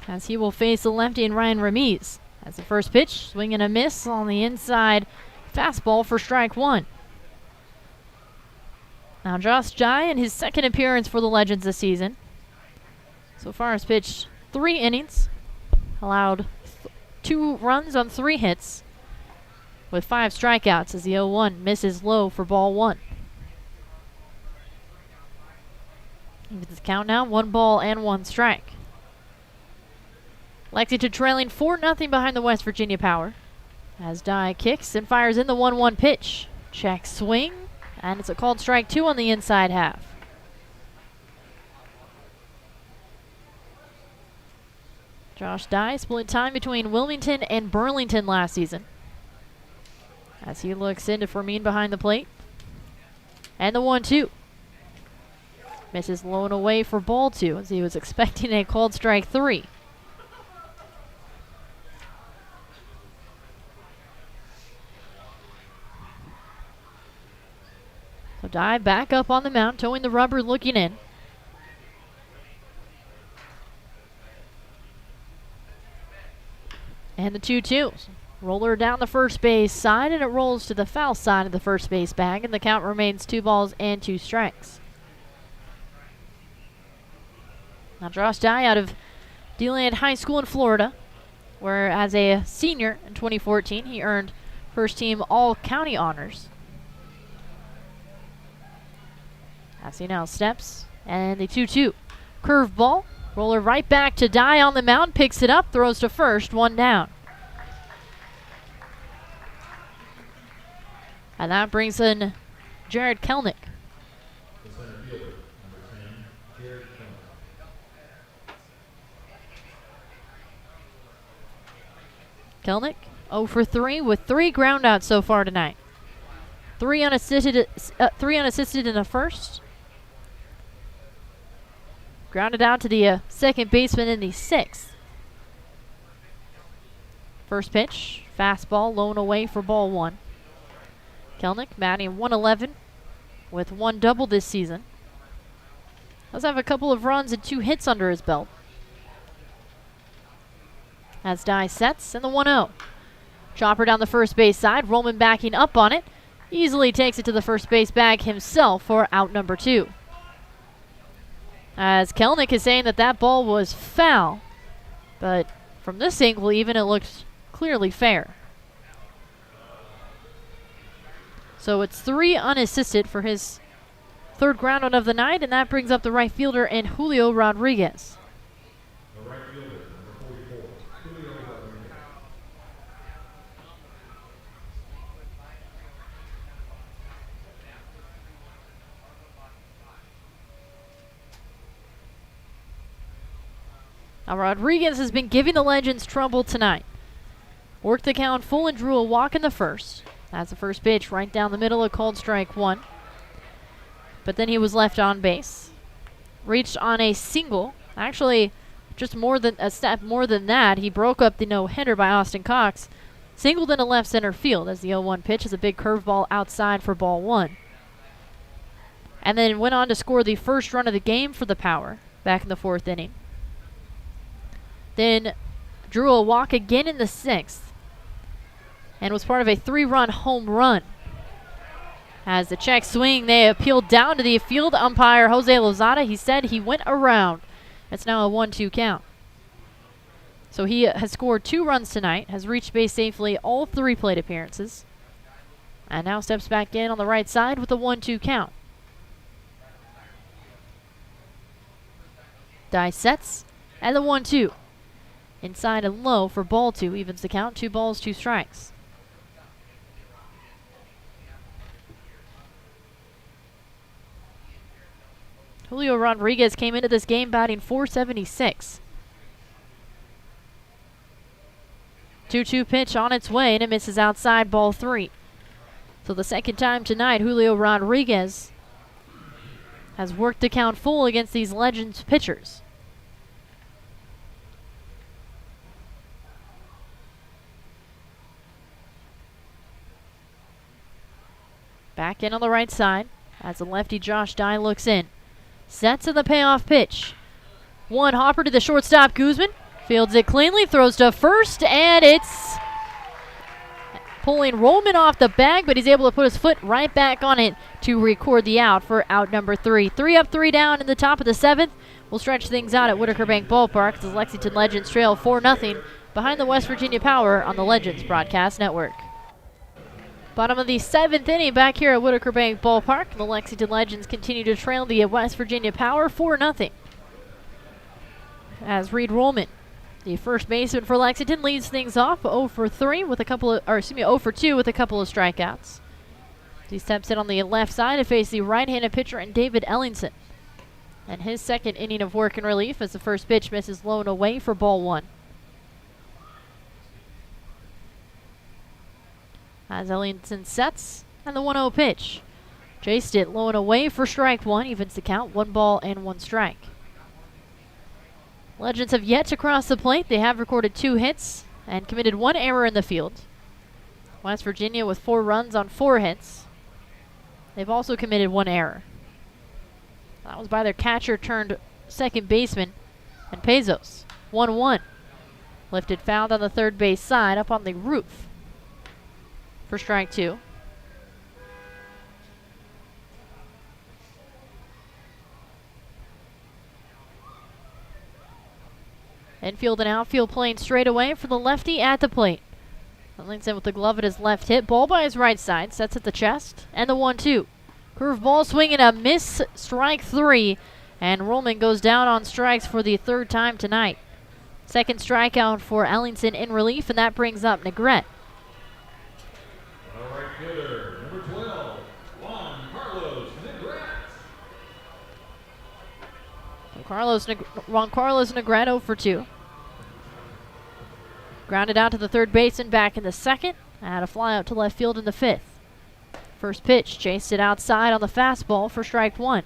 as he will face the lefty in Ryan Ramiz. As the first pitch, swing and a miss on the inside fastball for strike 1. Now Josh Dye in his second appearance for the Legends this season. So far has pitched 3 innings, allowed 2 runs on 3 hits, with 5 strikeouts as the 0-1 misses low for ball 1. With the count now, 1 ball and 1 strike. Lexington trailing 4-0 behind the West Virginia Power. As Dye kicks and fires in the 1-1 pitch. Check swing, and it's a called strike 2 on the inside half. Josh Dye split time between Wilmington and Burlington last season. As he looks into Fermin behind the plate. And the 1-2. Misses low and away for ball 2 as he was expecting a called strike 3. So Dye back up on the mound, towing the rubber, looking in. And the 2-2. Roller down the first base side, and it rolls to the foul side of the first base bag, and the count remains 2 balls and 2 strikes. Now Josh Dye out of DeLand High School in Florida, where as a senior in 2014, he earned first team all-county honors. As he now steps, and the 2-2. Curve ball, roller right back to Dye on the mound, picks it up, throws to first, 1 down. And that brings in Jared Kelnick. The center fielder, number 10, Jared Kelnick 0 for 3 with 3 groundouts so far tonight. 3 unassisted in the first. Grounded out to the second baseman in the 6th. First pitch, fastball, low and away for ball 1. Kelnick batting .111 with 1 double this season. Does have a couple of runs and 2 hits under his belt. As Dye sets, and the 1-0. Chopper down the first base side, Roman backing up on it. easily takes it to the first base bag himself for out number 2. As Kelnick is saying that that ball was foul, but from this angle even it looks clearly fair. So it's 3 unassisted for his 3rd ground out of the night, and that brings up the right fielder in Julio Rodriguez. The right fielder, number 44, Julio Rodriguez. Now Rodriguez has been giving the Legends trouble tonight. Worked the count full and drew a walk in the first. That's the first pitch right down the middle, a called strike 1. But then he was left on base. Reached on a single. Actually, just more than a step more than that, he broke up the no-hitter by Austin Cox. Singled into left center field as the 0-1 pitch is a big curveball outside for ball 1. And then went on to score the first run of the game for the Power back in the 4th inning. Then drew a walk again in the 6th and was part of a 3-run home run. As the check swing, they appealed down to the field umpire, Jose Lozada. He said he went around. It's now a 1-2 count. So he has scored 2 runs tonight, has reached base safely all 3 plate appearances, and now steps back in on the right side with a 1-2 count. Die sets, and the 1-2. Inside and low for ball 2, evens the count, 2 balls, 2 strikes. Julio Rodriguez came into this game batting .476. 2-2 pitch on its way, and it misses outside, ball 3. So the second time tonight, Julio Rodriguez has worked the count full against these Legends pitchers. Back in on the right side as the lefty Josh Dye looks in. Sets in the payoff pitch. 1 hopper to the shortstop Guzman. Fields it cleanly, throws to first, and it's pulling Roman off the bag, but he's able to put his foot right back on it to record the out for out number 3. 3 up, 3 down in the top of the 7th. We'll stretch things out at Whitaker Bank Ballpark as the Lexington Legends trail 4-0 behind the West Virginia Power on the Legends Broadcast Network. Bottom of the 7th inning back here at Whitaker Bank Ballpark. The Lexington Legends continue to trail the West Virginia Power 4-0. As Reed Rollman, the first baseman for Lexington, leads things off 0 for 2 with a couple of strikeouts. He steps in on the left side to face the right-handed pitcher and David Ellingson. And his second inning of work and relief as the first pitch misses low and away for ball 1. As Ellingson sets, and the 1-0 pitch. Chased it low and away for strike 1, evens the count, 1 ball and 1 strike. Legends have yet to cross the plate. They have recorded 2 hits and committed 1 error in the field. West Virginia with 4 runs on 4 hits. They've also committed 1 error. That was by their catcher turned second baseman and Pezos. 1-1. Lifted fouled on the third base side up on the roof for strike 2. Infield and outfield playing straight away for the lefty at the plate. Ellingson with the glove at his left hip. Ball by his right side. Sets at the chest. And the 1-2. Curveball swing and a miss. Strike 3. And Rollman goes down on strikes for the 3rd time tonight. Second strikeout for Ellingson in relief, and that brings up Negrete. All right, fielder, number 12, Juan Carlos Negrete. Juan Carlos Negrete 0 for 2. Grounded out to the third baseman back in the 2nd. Had a fly out to left field in the 5th. First pitch, chased it outside on the fastball for strike 1.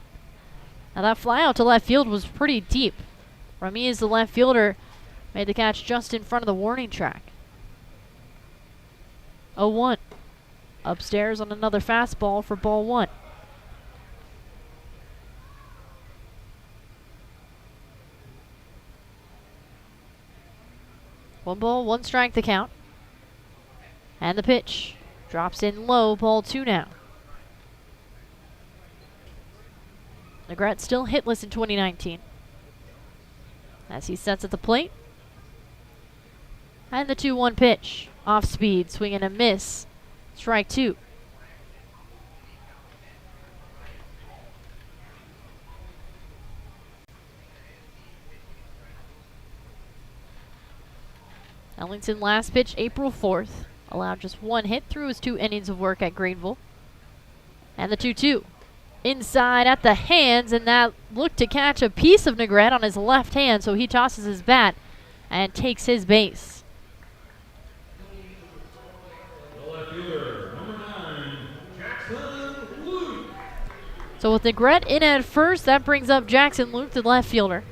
Now that fly out to left field was pretty deep. Ramirez, the left fielder, made the catch just in front of the warning track. 0-1. Upstairs on another fastball for ball 1. One ball, 1 strike the count. And the pitch drops in low, ball 2 now. Negrete still hitless in 2019. As he sets at the plate. And the 2-1 pitch. Off speed, swing and a miss. Strike 2. Ellington last pitch April 4th. Allowed just 1 hit through his 2 innings of work at Greenville. And the 2-2. Inside at the hands, and that looked to catch a piece of Negrete on his left hand, so he tosses his bat and takes his base. The left fielder, number 9, Jackson Luke. So with Negrete in at first, that brings up Jackson Luke, the left fielder.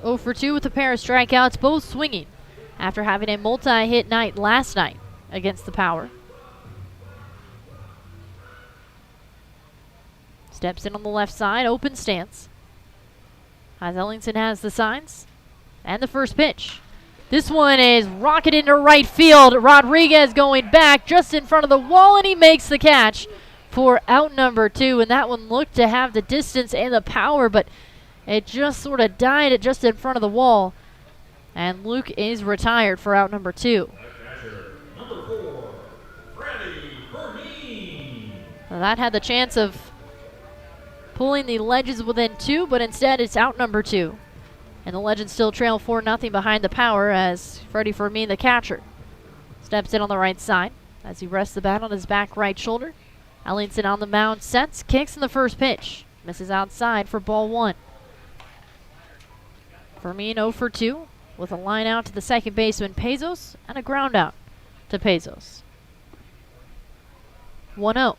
0 for 2 with a pair of strikeouts, both swinging after having a multi-hit night last night against the Power. Steps in on the left side, open stance. As Ellington has the signs. And the first pitch. This one is rocketed into right field. Rodriguez going back just in front of the wall, and he makes the catch for out number 2. And that one looked to have the distance and the power, but it just sort of died at just in front of the wall. And Luke is retired for out number 2. Catcher, number 4, Freddie Fermin. Well, that had the chance of pulling the Legends within 2, but instead it's out number 2. And the Legends still trail 4-0 behind the Power as Freddie Fermin, the catcher, steps in on the right side as he rests the bat on his back right shoulder. Ellington on the mound, sets, kicks in the first pitch. Misses outside for ball 1. Fermin 0 for 2 with a line out to the second baseman Pezos and a ground out to Pezos. 1-0.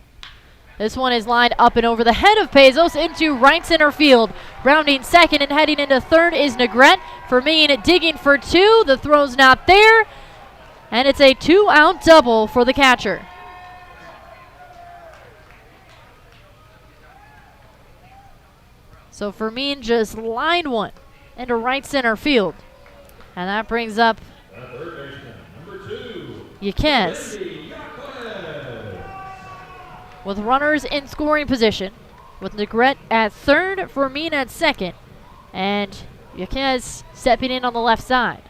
This one is lined up and over the head of Pezos into right center field. Rounding second and heading into third is Negrete. Fermin digging for 2. The throw's not there. And it's a 2-out double for the catcher. So Fermin just lined one into right center field. And that brings up Third baseman, number 2, Yaquez. With runners in scoring position, with Negrete at third, Fermin at second, and Yaquez stepping in on the left side.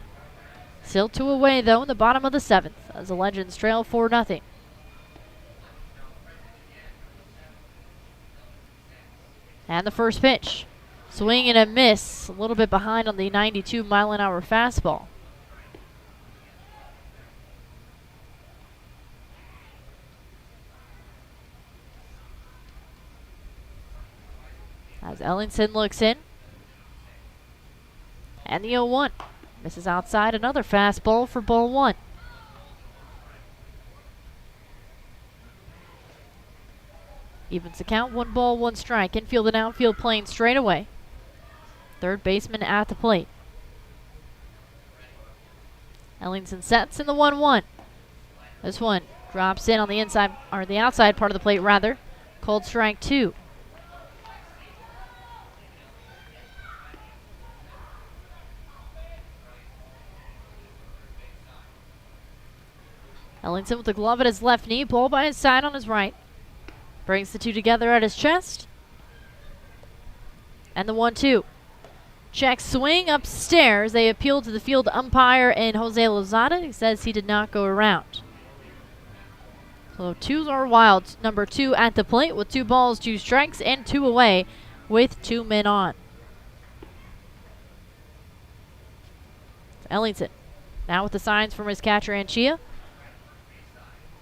Still 2 away, though, in the bottom of the 7th, as the Legends trail 4-0. And the first pitch. Swing and a miss, a little bit behind on the 92-mile-an-hour fastball. As Ellington looks in. And the 0-1. Misses outside, another fastball for ball 1. Evens the count, 1 ball, 1 strike. Infield and outfield playing straight away. Third baseman at the plate. Ellington sets in the 1-1. This one drops in on the inside, or the outside part of the plate rather. Called strike 2. Ellington with the glove at his left knee, ball by his side on his right. Brings the 2 together at his chest. And the 1-2. Check swing upstairs. They appeal to the field umpire and Jose Lozada. He says he did not go around. So 2s are wild. Number 2 at the plate with 2 balls, 2 strikes, and 2 away with 2 men on. Ellington now with the signs from his catcher Anchia.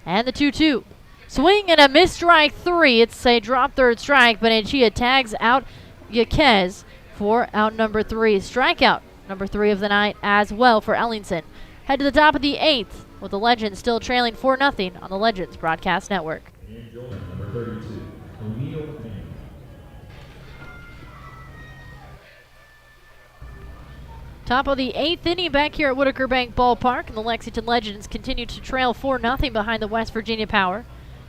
And the 2-2. Swing and a miss, strike 3. It's a drop third strike, but Anchia tags out Yaquez for out number 3. Strikeout number 3 of the night as well for Ellington. Head to the top of the 8th with the Legends still trailing 4-0 on the Legends Broadcast Network. And joining number 32, O'Neal Mann. Top of the 8th inning back here at Whitaker Bank Ballpark, and the Lexington Legends continue to trail 4-0 behind the West Virginia Power,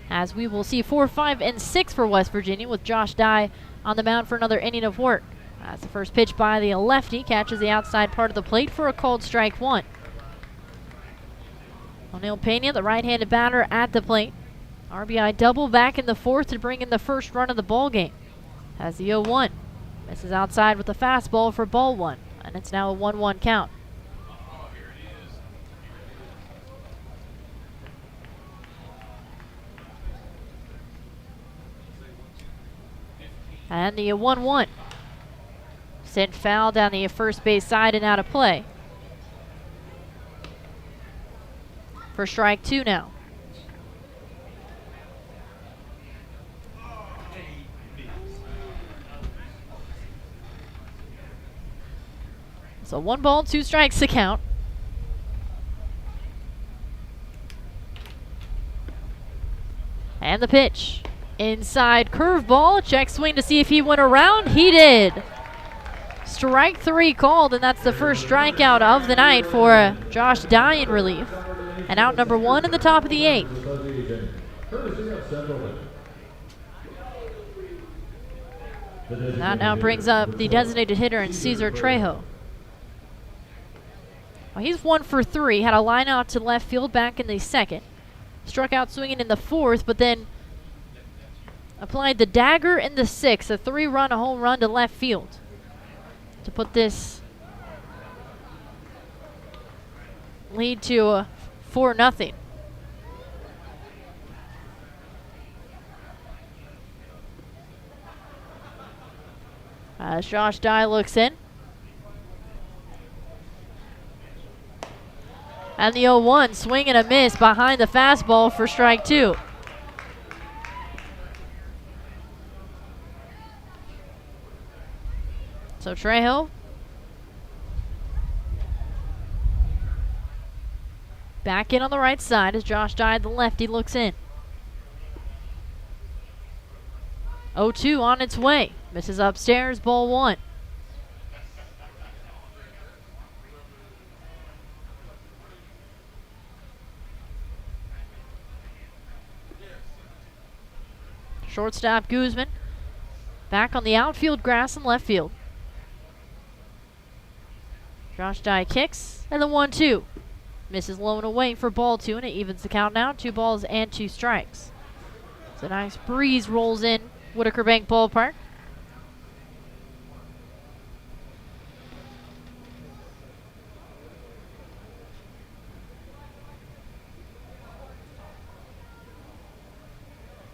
as we will see 4, 5, and 6 for West Virginia with Josh Dye on the mound for another inning of work. As the first pitch by the lefty catches the outside part of the plate for a called strike 1. O'Neal Pena, the right-handed batter at the plate. RBI double back in the fourth to bring in the first run of the ball game. Has the 0-1. Misses outside with the fastball for ball one. And it's now a 1-1 count. And the 1-1. Sent foul down the first base side and out of play. For strike two now. So 1 ball, 2 strikes to count. And the pitch. Inside curveball. Check swing to see if he went around. He did. Strike 3 called, and that's the first strikeout of the night for Josh Dye in relief. And out number 1 in the top of the 8th. That now brings up the designated hitter in Cesar Trejo. Well, he's 1 for 3. Had a line out to left field back in the second. Struck out swinging in the fourth, but then applied the dagger in the sixth. A 3-run home run to left field to put this lead to 4-0. As Josh Dye looks in. And the 0-1, swing and a miss behind the fastball for strike 2. So Trejo back in on the right side as Josh Dye, the lefty, looks in. 0-2 on its way. Misses upstairs, ball 1. Shortstop Guzman back on the outfield grass and left field. Josh Dye kicks, and the 1-2. Misses low and away for ball 2, and it evens the count now. 2 balls and 2 strikes. So a nice breeze rolls in Whitaker Bank Ballpark.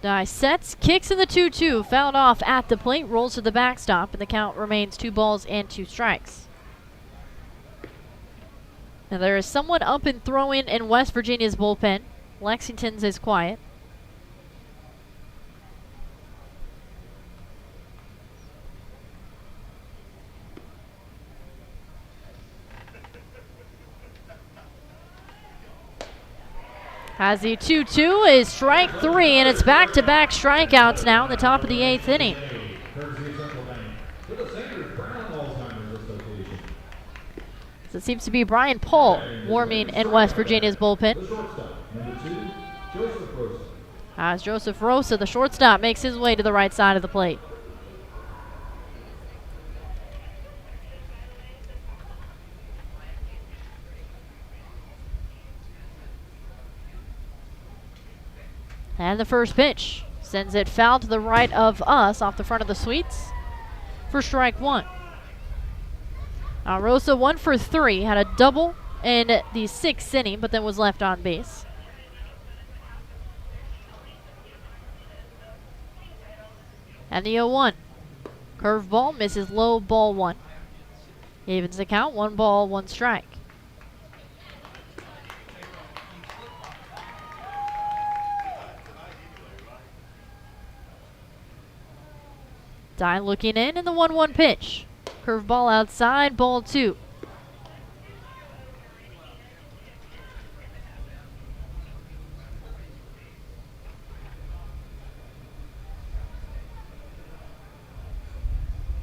Dye sets, kicks in the 2-2, fouled off at the plate, rolls to the backstop, and the count remains 2 balls and 2 strikes. Now there is someone up and throwing in West Virginia's bullpen. Lexington's is quiet. Has the 2-2 is strike 3, and it's back-to-back strikeouts now in the top of the 8th inning. So it seems to be Brian Paul warming in West Virginia's bullpen. As Joseph Rosa, the shortstop, makes his way to the right side of the plate. And the first pitch sends it foul to the right of us off the front of the suites for strike 1. Rosa 1 for 3, had a double in the 6th inning, but then was left on base. And the 0-1. Curveball misses low, ball 1. Evens the count, 1 ball, 1 strike. Dye looking in, and the 1-1 pitch. Curveball outside, ball 2.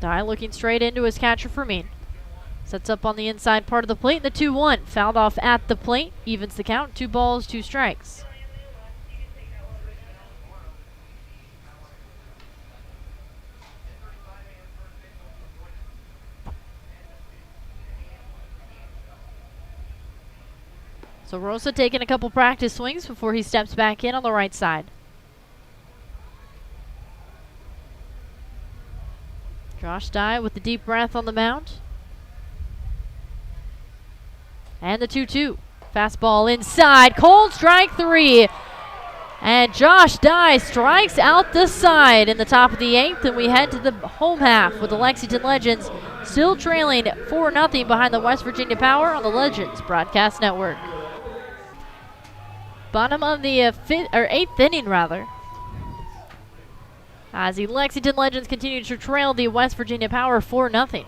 Dye looking straight into his catcher Fermin. Sets up on the inside part of the plate. The 2-1 fouled off at the plate. Evens the count. 2 balls, 2 strikes. So Rosa taking a couple practice swings before he steps back in on the right side. Josh Dye with the deep breath on the mound. And the 2-2. Fastball inside. Cold strike 3. And Josh Dye strikes out the side in the top of the 8th. And we head to the home half with the Lexington Legends still trailing 4-0 behind the West Virginia Power on the Legends Broadcast Network. Bottom of the 8th inning, rather. As the Lexington Legends continue to trail the West Virginia Power 4-0.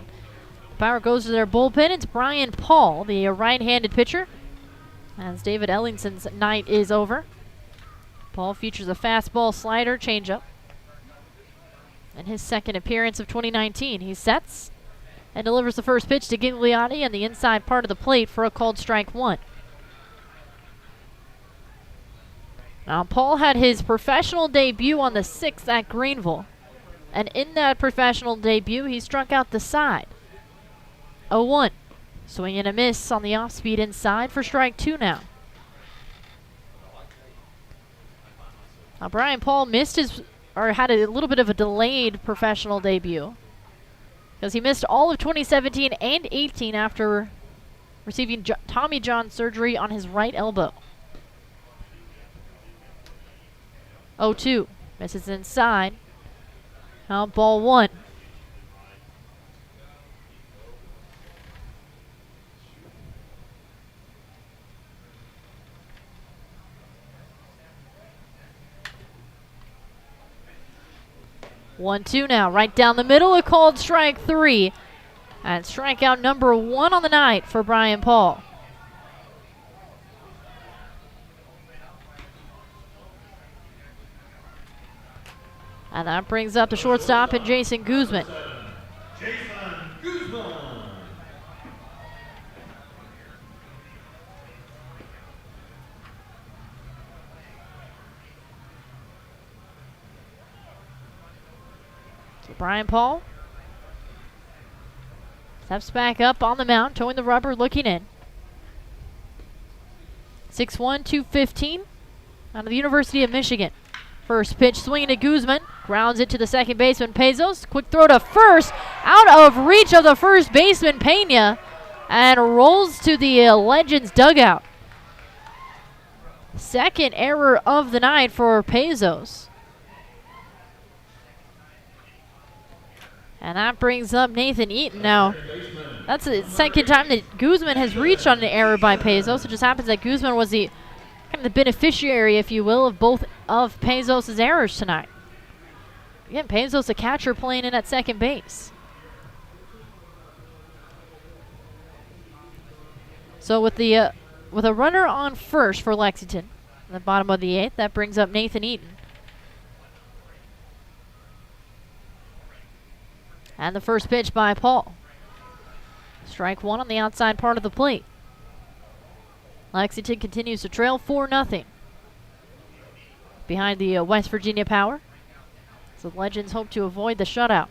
Power goes to their bullpen. It's Brian Paul, the right-handed pitcher, as David Ellingson's night is over. Paul features a fastball, slider, changeup. In his second appearance of 2019, he sets and delivers the first pitch to Gigliotti on the inside part of the plate for a called strike 1. Now, Paul had his professional debut on the 6th at Greenville. And in that professional debut, he struck out the side. 0-1. Swing and a miss on the off-speed inside for strike 2 now. Now, Brian Paul had a little bit of a delayed professional debut, because he missed all of 2017 and 18 after receiving Tommy John surgery on his right elbow. 0-2. Misses inside. Now ball 1. One, 2 now. Right down the middle, a called strike 3. And strikeout number 1 on the night for Brian Paul. And that brings up the shortstop and Jason Guzman. So Brian Paul steps back up on the mound, towing the rubber, looking in. 6'1", 215 out of the University of Michigan. First pitch swinging to Guzman. Grounds it to the second baseman, Pezos. Quick throw to first. Out of reach of the first baseman, Pena. And rolls to the Legends dugout. Second error of the night for Pezos. And that brings up Nathan Eaton now. That's the second time that Guzman has reached on an error by Pezos. It just happens that Guzman was the kind of the beneficiary, if you will, of both of Pezos' errors tonight. Again, Pezos, a catcher, playing in at second base. So with a runner on first for Lexington, in the bottom of the 8th, that brings up Nathan Eaton. And the first pitch by Paul. Strike 1 on the outside part of the plate. Lexington continues to trail 4-0 behind the West Virginia Power. So the Legends hope to avoid the shutout.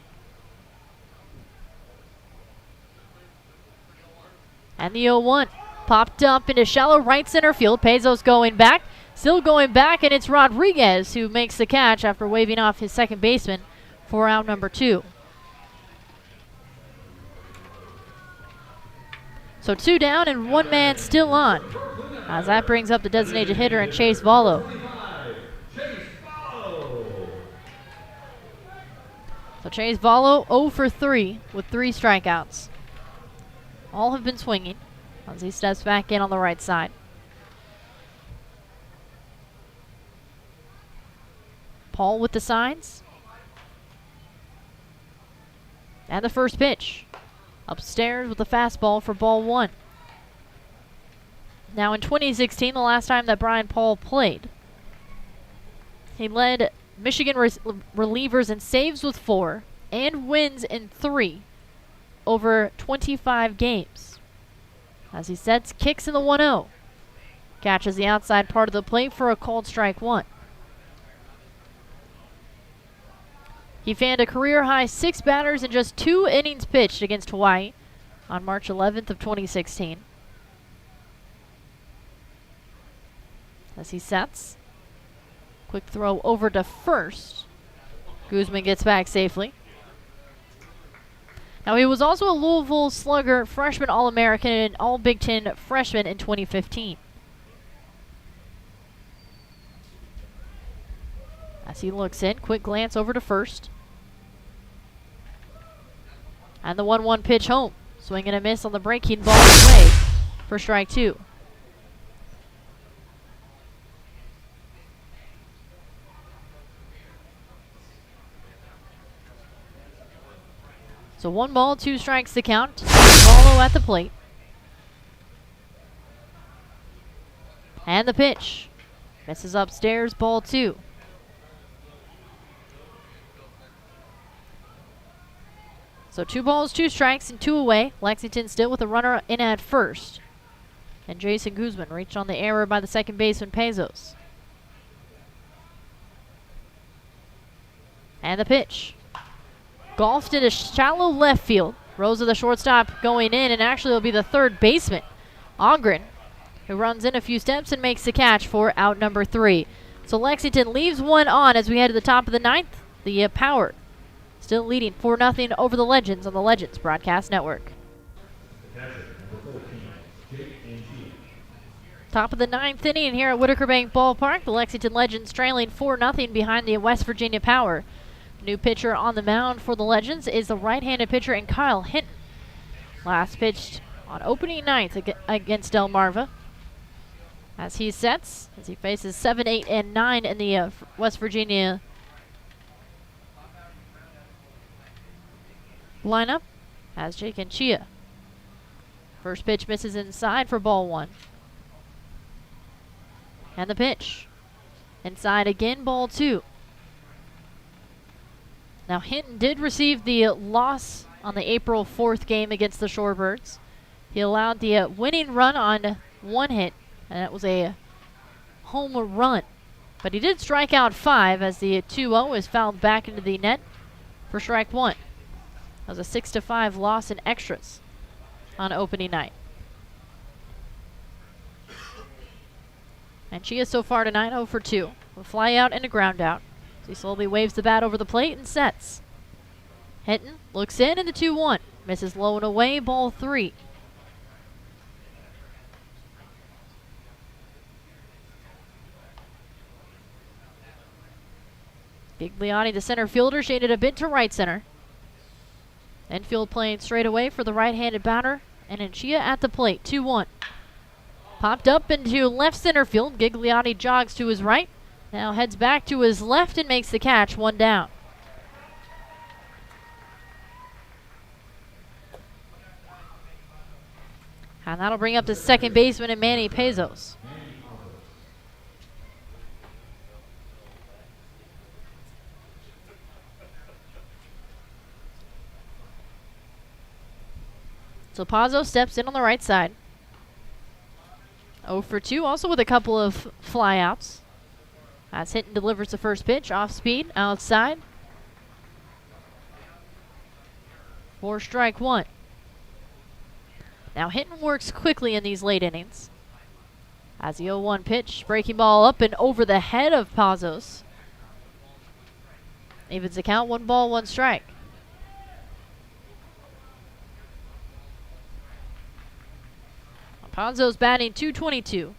And the 0-1 popped up into shallow right center field. Pezos going back, still going back, and it's Rodriguez who makes the catch after waving off his second baseman for out number 2. So 2 down and 1 man still on, as that brings up the designated hitter and Chase Vallo. So Chase Vallo 0 for 3 with 3 strikeouts. All have been swinging as he steps back in on the right side. Paul with the signs. And the first pitch. Upstairs with the fastball for ball 1. Now in 2016, the last time that Brian Paul played, he led Michigan relievers in saves with 4 and wins in 3 over 25 games. As he sets, kicks in the 1-0. Catches the outside part of the plate for a called strike 1. He fanned a career-high 6 batters in just 2 innings pitched against Hawaii on March 11th of 2016. As he sets, quick throw over to first. Guzman gets back safely. Now, he was also a Louisville Slugger freshman All-American and All-Big Ten freshman in 2015. As he looks in, quick glance over to first. And the 1-1 pitch home. Swing and a miss on the breaking ball away for strike two. So 1 ball, 2 strikes to count. Follow at the plate. And the pitch. Misses upstairs, ball 2. So 2 balls, 2 strikes, and 2 away. Lexington still with a runner in at first. And Jason Guzman reached on the error by the second baseman, Pezos. And the pitch. Golfed into shallow left field. Rosa, the shortstop, going in, and actually will be the third baseman, Ogren, who runs in a few steps and makes the catch for out number 3. So Lexington leaves one on as we head to the top of the 9th. The Power still leading 4-0 over the Legends on the Legends Broadcast Network. Top of the 9th inning here at Whitaker Bank Ballpark. The Lexington Legends trailing 4-0 behind the West Virginia Power. New pitcher on the mound for the Legends is the right-handed pitcher in Kyle Hinton. Last pitched on opening ninth against Delmarva. As he sets, as he faces 7, 8, and 9 in the West Virginia lineup, as Jake and Chia. First pitch misses inside for ball 1. And the pitch. Inside again, ball 2. Now, Hinton did receive the loss on the April 4th game against the Shorebirds. He allowed the winning run on 1 hit, and that was a home run. But he did strike out 5 as the 2-0 is fouled back into the net for strike 1. That was a 6-5 loss in extras on opening night. And Chia so far tonight 0 for 2. A fly out and a ground out. He slowly waves the bat over the plate and sets. Hinton looks in and the 2-1. Misses low and away, ball 3. Gigliotti, the center fielder, shaded a bit to right center. Infield playing straight away for the right-handed batter. And Chia at the plate, 2-1. Popped up into left center field. Gigliotti jogs to his right. Now heads back to his left and makes the catch, 1 down. And that'll bring up the second baseman and Manny Pezos. So Pazos steps in on the right side. 0 for 2, also with a couple of flyouts. As Hinton delivers the first pitch, off speed, outside. For strike 1. Now Hinton works quickly in these late innings. As the 0-1 pitch, breaking ball up and over the head of Pazos. Evens the count, 1 ball, 1 strike. Pazos batting .222.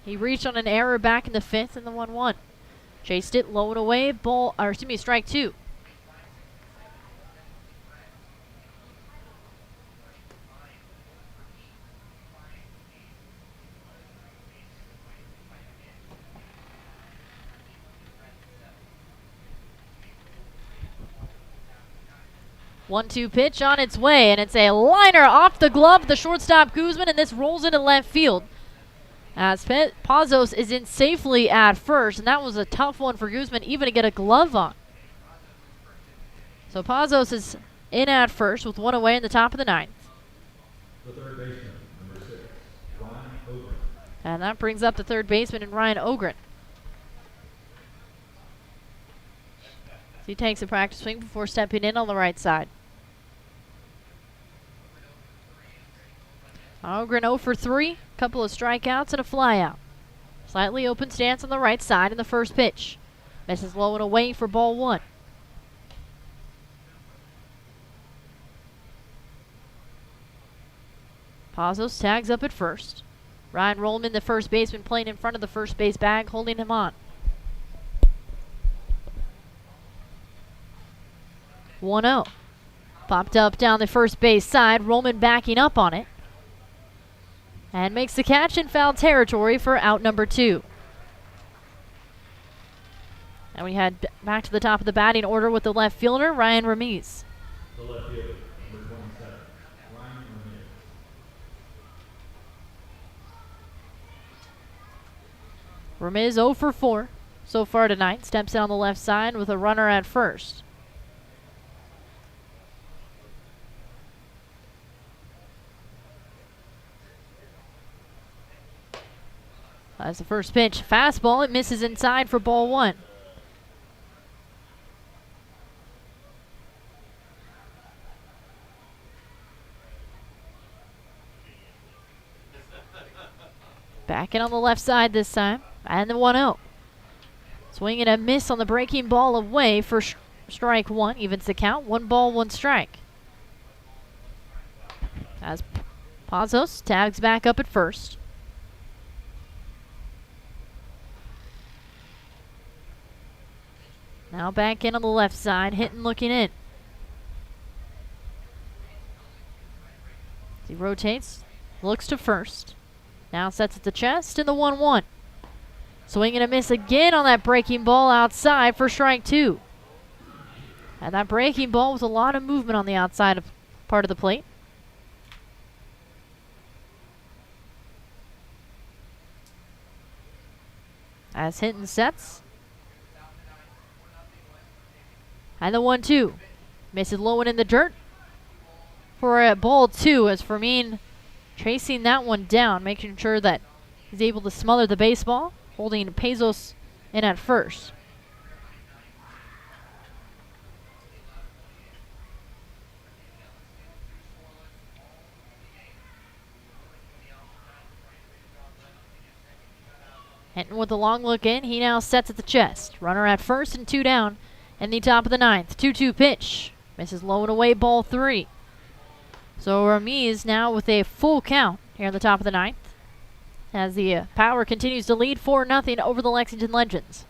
He reached on an error back in the 5th in the 1-1. Chased it low and away, strike 2. One-two pitch on its way, and it's a liner off the glove of the shortstop Guzman, and this rolls into left field. As Pazos is in safely at first, and that was a tough one for Guzman even to get a glove on. So Pazos is in at first with 1 away in the top of the 9th. The third baseman, number 6, Ryan Ogren. And that brings up the third baseman in Ryan Ogren. So he takes a practice swing before stepping in on the right side. Ogren 0 for 3, couple of strikeouts and a flyout. Slightly open stance on the right side in the first pitch. Misses low and away for ball 1. Pazos tags up at first. Ryan Rollman, the first baseman, playing in front of the first base bag, holding him on. 1-0. Popped up down the first base side. Rollman backing up on it. And makes the catch in foul territory for out number 2. And we head back to the top of the batting order with the left fielder, Ryan Ramirez. The left fielder, number 27, Ryan Ramirez. Ramirez 0 for 4 so far tonight. Steps in on the left side with a runner at first. As the first pitch, fastball, it misses inside for ball 1. Back in on the left side this time, and the 1-0. Swing and a miss on the breaking ball away for strike 1, evens the count, 1 ball, 1 strike. As Pazos tags back up at first. Now back in on the left side, hitting, looking in. He rotates, looks to first. Now sets at the chest in the 1-1. Swing and a miss again on that breaking ball outside for strike 2. And that breaking ball was a lot of movement on the outside of part of the plate. As Hinton sets. And the 1-2. Misses low and in the dirt for a ball 2 as Fermin chasing that one down, making sure that he's able to smother the baseball, holding Pazos in at first. Hinton with the long look in, he now sets at the chest. Runner at first and 2 down. In the top of the 9th, 2-2 pitch. Misses low and away, ball 3. So Ramirez now with a full count here in the top of the 9th. As the Power continues to lead 4-0 over the Lexington Legends.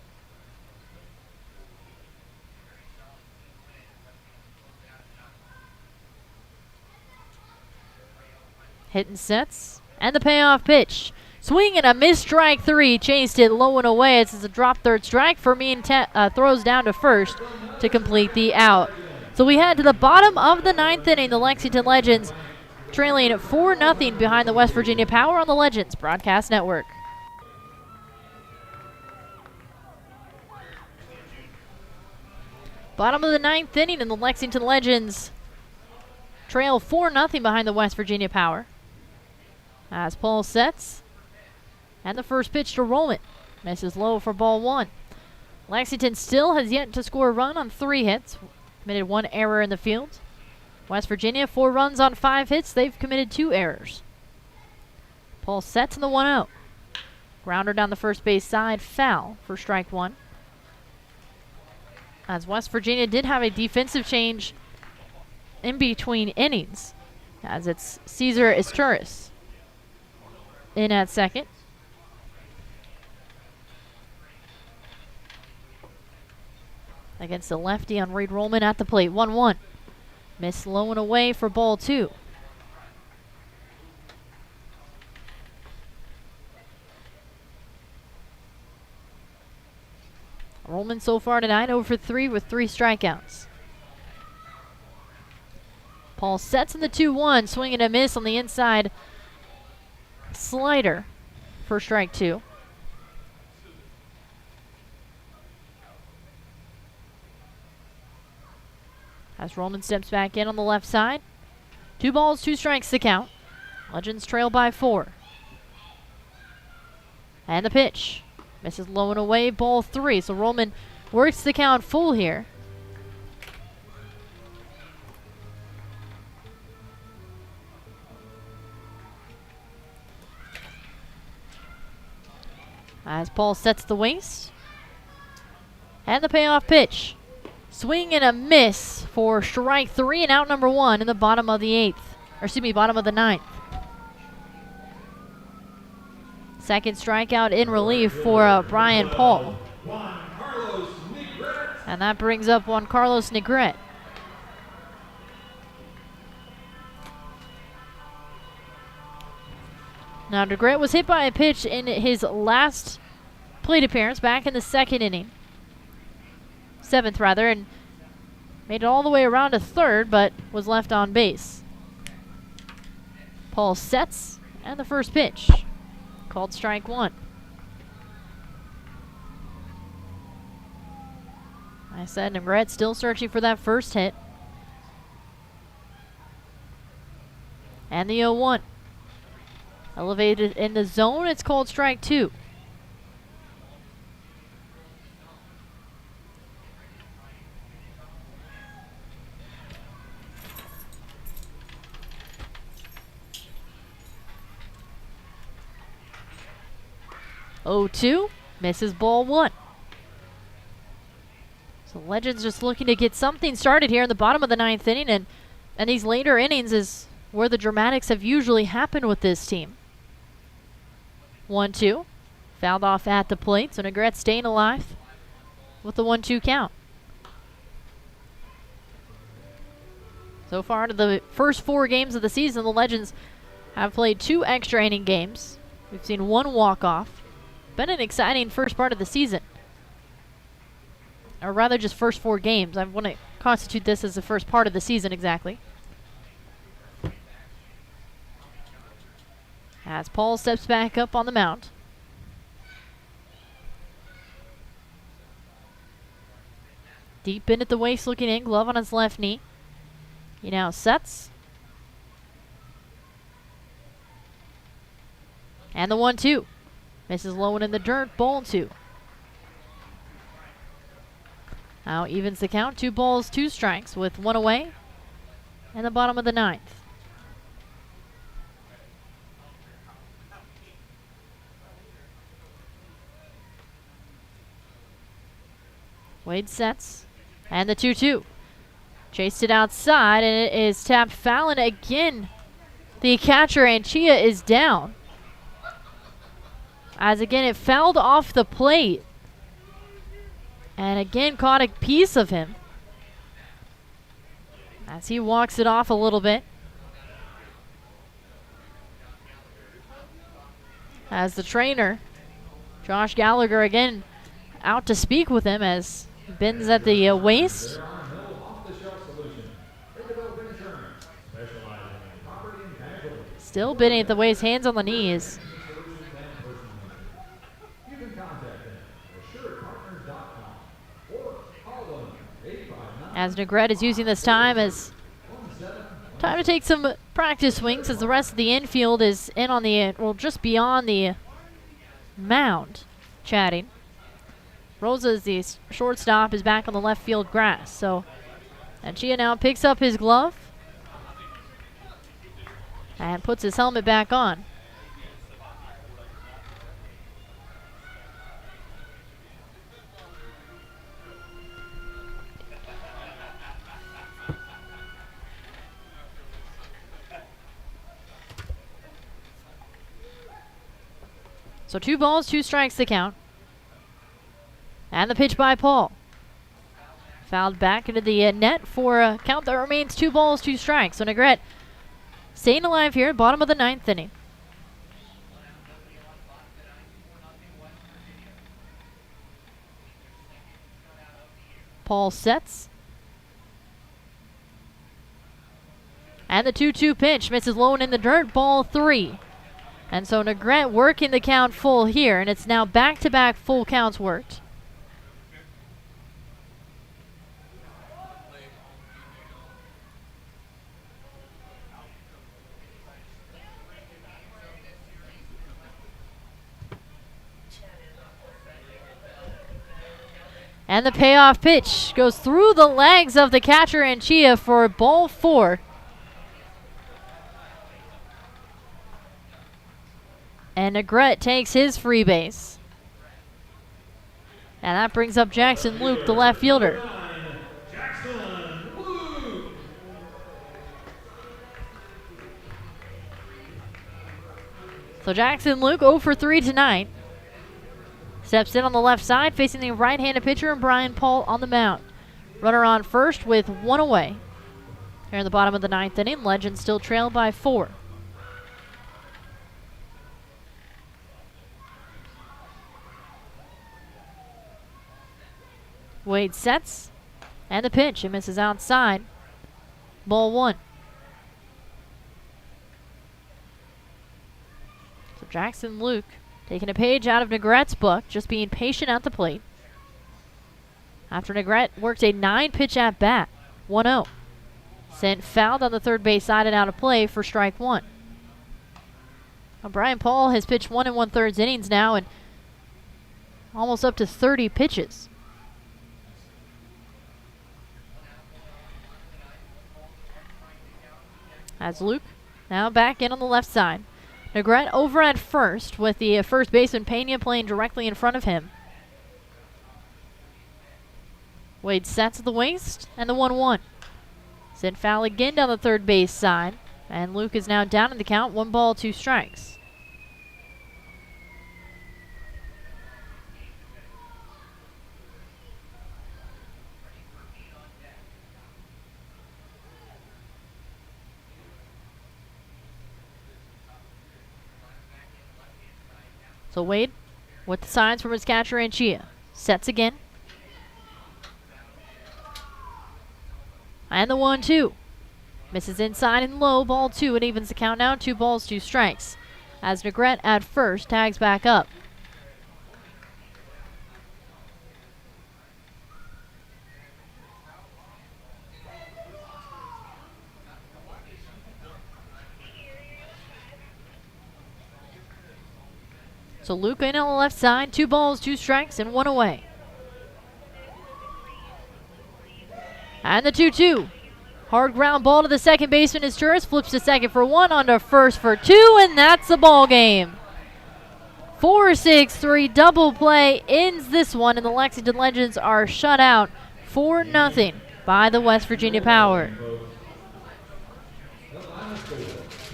Hitting sets. And the payoff pitch. Swing and a missed strike 3. Chased it low and away. It's a drop third strike. Fermin throws down to first to complete the out. So we head to the bottom of the 9th inning. The Lexington Legends trailing 4-0 behind the West Virginia Power on the Legends Broadcast Network. Bottom of the 9th inning, and the Lexington Legends trail 4-0 behind the West Virginia Power. As Paul sets. And the first pitch to Rollman. Misses low for ball 1. Lexington still has yet to score a run on 3 hits. Committed 1 error in the field. West Virginia, 4 runs on 5 hits. They've committed 2 errors. Paul sets in the 1-0. Grounder down the first base side. Foul for strike 1. As West Virginia did have a defensive change in between innings. As it's Cesar Isturis in at second. Against the lefty on Reed Rollman at the plate. 1-1. Miss low and away for ball 2. Rollman so far tonight 0 for 3 with 3 strikeouts. Paul sets in the 2-1. Swing and a miss on the inside slider for strike 2. As Rollman steps back in on the left side. 2 balls, 2 strikes to count. Legends trail by 4. And the pitch. Misses low and away, ball 3. So Rollman works the count full here. As Paul sets the waist. And the payoff pitch. Swing and a miss for strike 3 and out number 1 in the bottom of the 8th. Or excuse me, bottom of the 9th. Second strikeout in relief for Brian Paul. And that brings up Juan Carlos Negrete. Now, Negrete was hit by a pitch in his last plate appearance back in the seventh rather, and made it all the way around to third, but was left on base. Paul sets, and the first pitch, called strike one. I said Negrete still searching for that first hit. And the 0-1. Elevated in the zone, it's called strike two. Oh, 2, misses ball one. So Legends just looking to get something started here in the bottom of the ninth inning, and these later innings is where the dramatics have usually happened with this team. 1-2, fouled off at the plate, so Negrete staying alive with the 1-2 count. So far, to the first 4 games of the season, the Legends have played 2 extra inning games. We've seen 1 walk-off. Been an exciting first part of the season. Or rather, just first 4 games. I want to constitute this as the first part of the season exactly. As Paul steps back up on the mound. Deep in at the waist looking in, glove on his left knee. He now sets. And the 1-2. Misses low and in the dirt, ball 2. Now evens the count, 2 balls, 2 strikes with 1 away. And the bottom of the ninth. Wade sets, and the 2-2. Chased it outside, and it is tapped foul, and again, the catcher, Anchia, is down. As again, it fouled off the plate. And again, caught a piece of him. As he walks it off a little bit. As the trainer, Josh Gallagher, again, out to speak with him as he bends at the waist. Still bending at the waist, hands on the knees. As Negrete is using this time as time to take some practice swings as the rest of the infield is in on the, well, just beyond the mound, chatting. Rosa, the shortstop, is back on the left field grass. So Anchia now picks up his glove and puts his helmet back on. So 2 balls, 2 strikes the count. And the pitch by Paul. Fouled back into the net for a count that remains 2 balls, 2 strikes. So Negrete staying alive here, bottom of the ninth inning. Paul sets. And the 2-2 pitch misses low and in the dirt, ball 3. And so Negrete working the count full here, and it's now back-to-back full counts worked. And the payoff pitch goes through the legs of the catcher Anchia for ball 4. And Negrete takes his free base. And that brings up Jackson Luke, the left fielder. So Jackson Luke 0 for 3 tonight. Steps in on the left side, facing the right-handed pitcher and Brian Paul on the mound. Runner on first with 1 away. Here in the bottom of the 9th inning, Legends still trail by 4. Wade sets, and the pitch. He misses outside. Ball 1. So Jackson Luke taking a page out of Negret's book, just being patient at the plate. After Negret worked a 9-pitch at bat, 1-0. Sent fouled on the third base side and out of play for strike 1. Now Brian Paul has pitched 1 1/3 innings now and almost up to 30 pitches. As Luke now back in on the left side. Negret over at first with the first baseman Pena playing directly in front of him. Wade sets at the waist and the 1-1. Sent foul again down the third base side. And Luke is now down in the count. 1 ball, 2 strikes. So Wade with the signs from his catcher Anchia. Sets again. And the 1-2. Misses inside and low. Ball 2. It evens the count now. 2 balls, 2 strikes. As Negret at first tags back up. So Luke in on the left side, 2 balls, 2 strikes, and 1 away. And the 2-2. Hard ground ball to the second baseman is Juris, flips to second for 1, on to first for 2, and that's the ball game. 4-6-3 double play ends this one, and the Lexington Legends are shut out 4-0 by the West Virginia Power.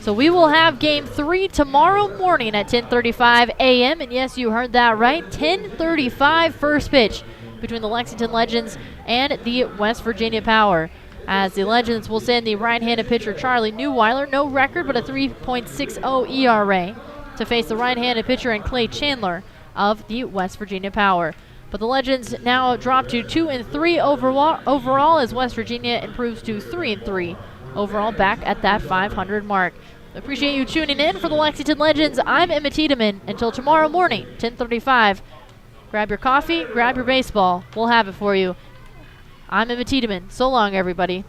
So we will have Game 3 tomorrow morning at 10:35 a.m. And yes, you heard that right, 10:35 first pitch between the Lexington Legends and the West Virginia Power. As the Legends will send the right-handed pitcher Charlie Neuweiler, no record but a 3.60 ERA, to face the right-handed pitcher and Clay Chandler of the West Virginia Power. But the Legends now drop to 2-3 overall as West Virginia improves to 3-3 overall, back at that 500 mark. Appreciate you tuning in for the Lexington Legends. I'm Emma Tiedemann. Until tomorrow morning, 10:35. Grab your coffee, grab your baseball. We'll have it for you. I'm Emma Tiedemann. So long, everybody.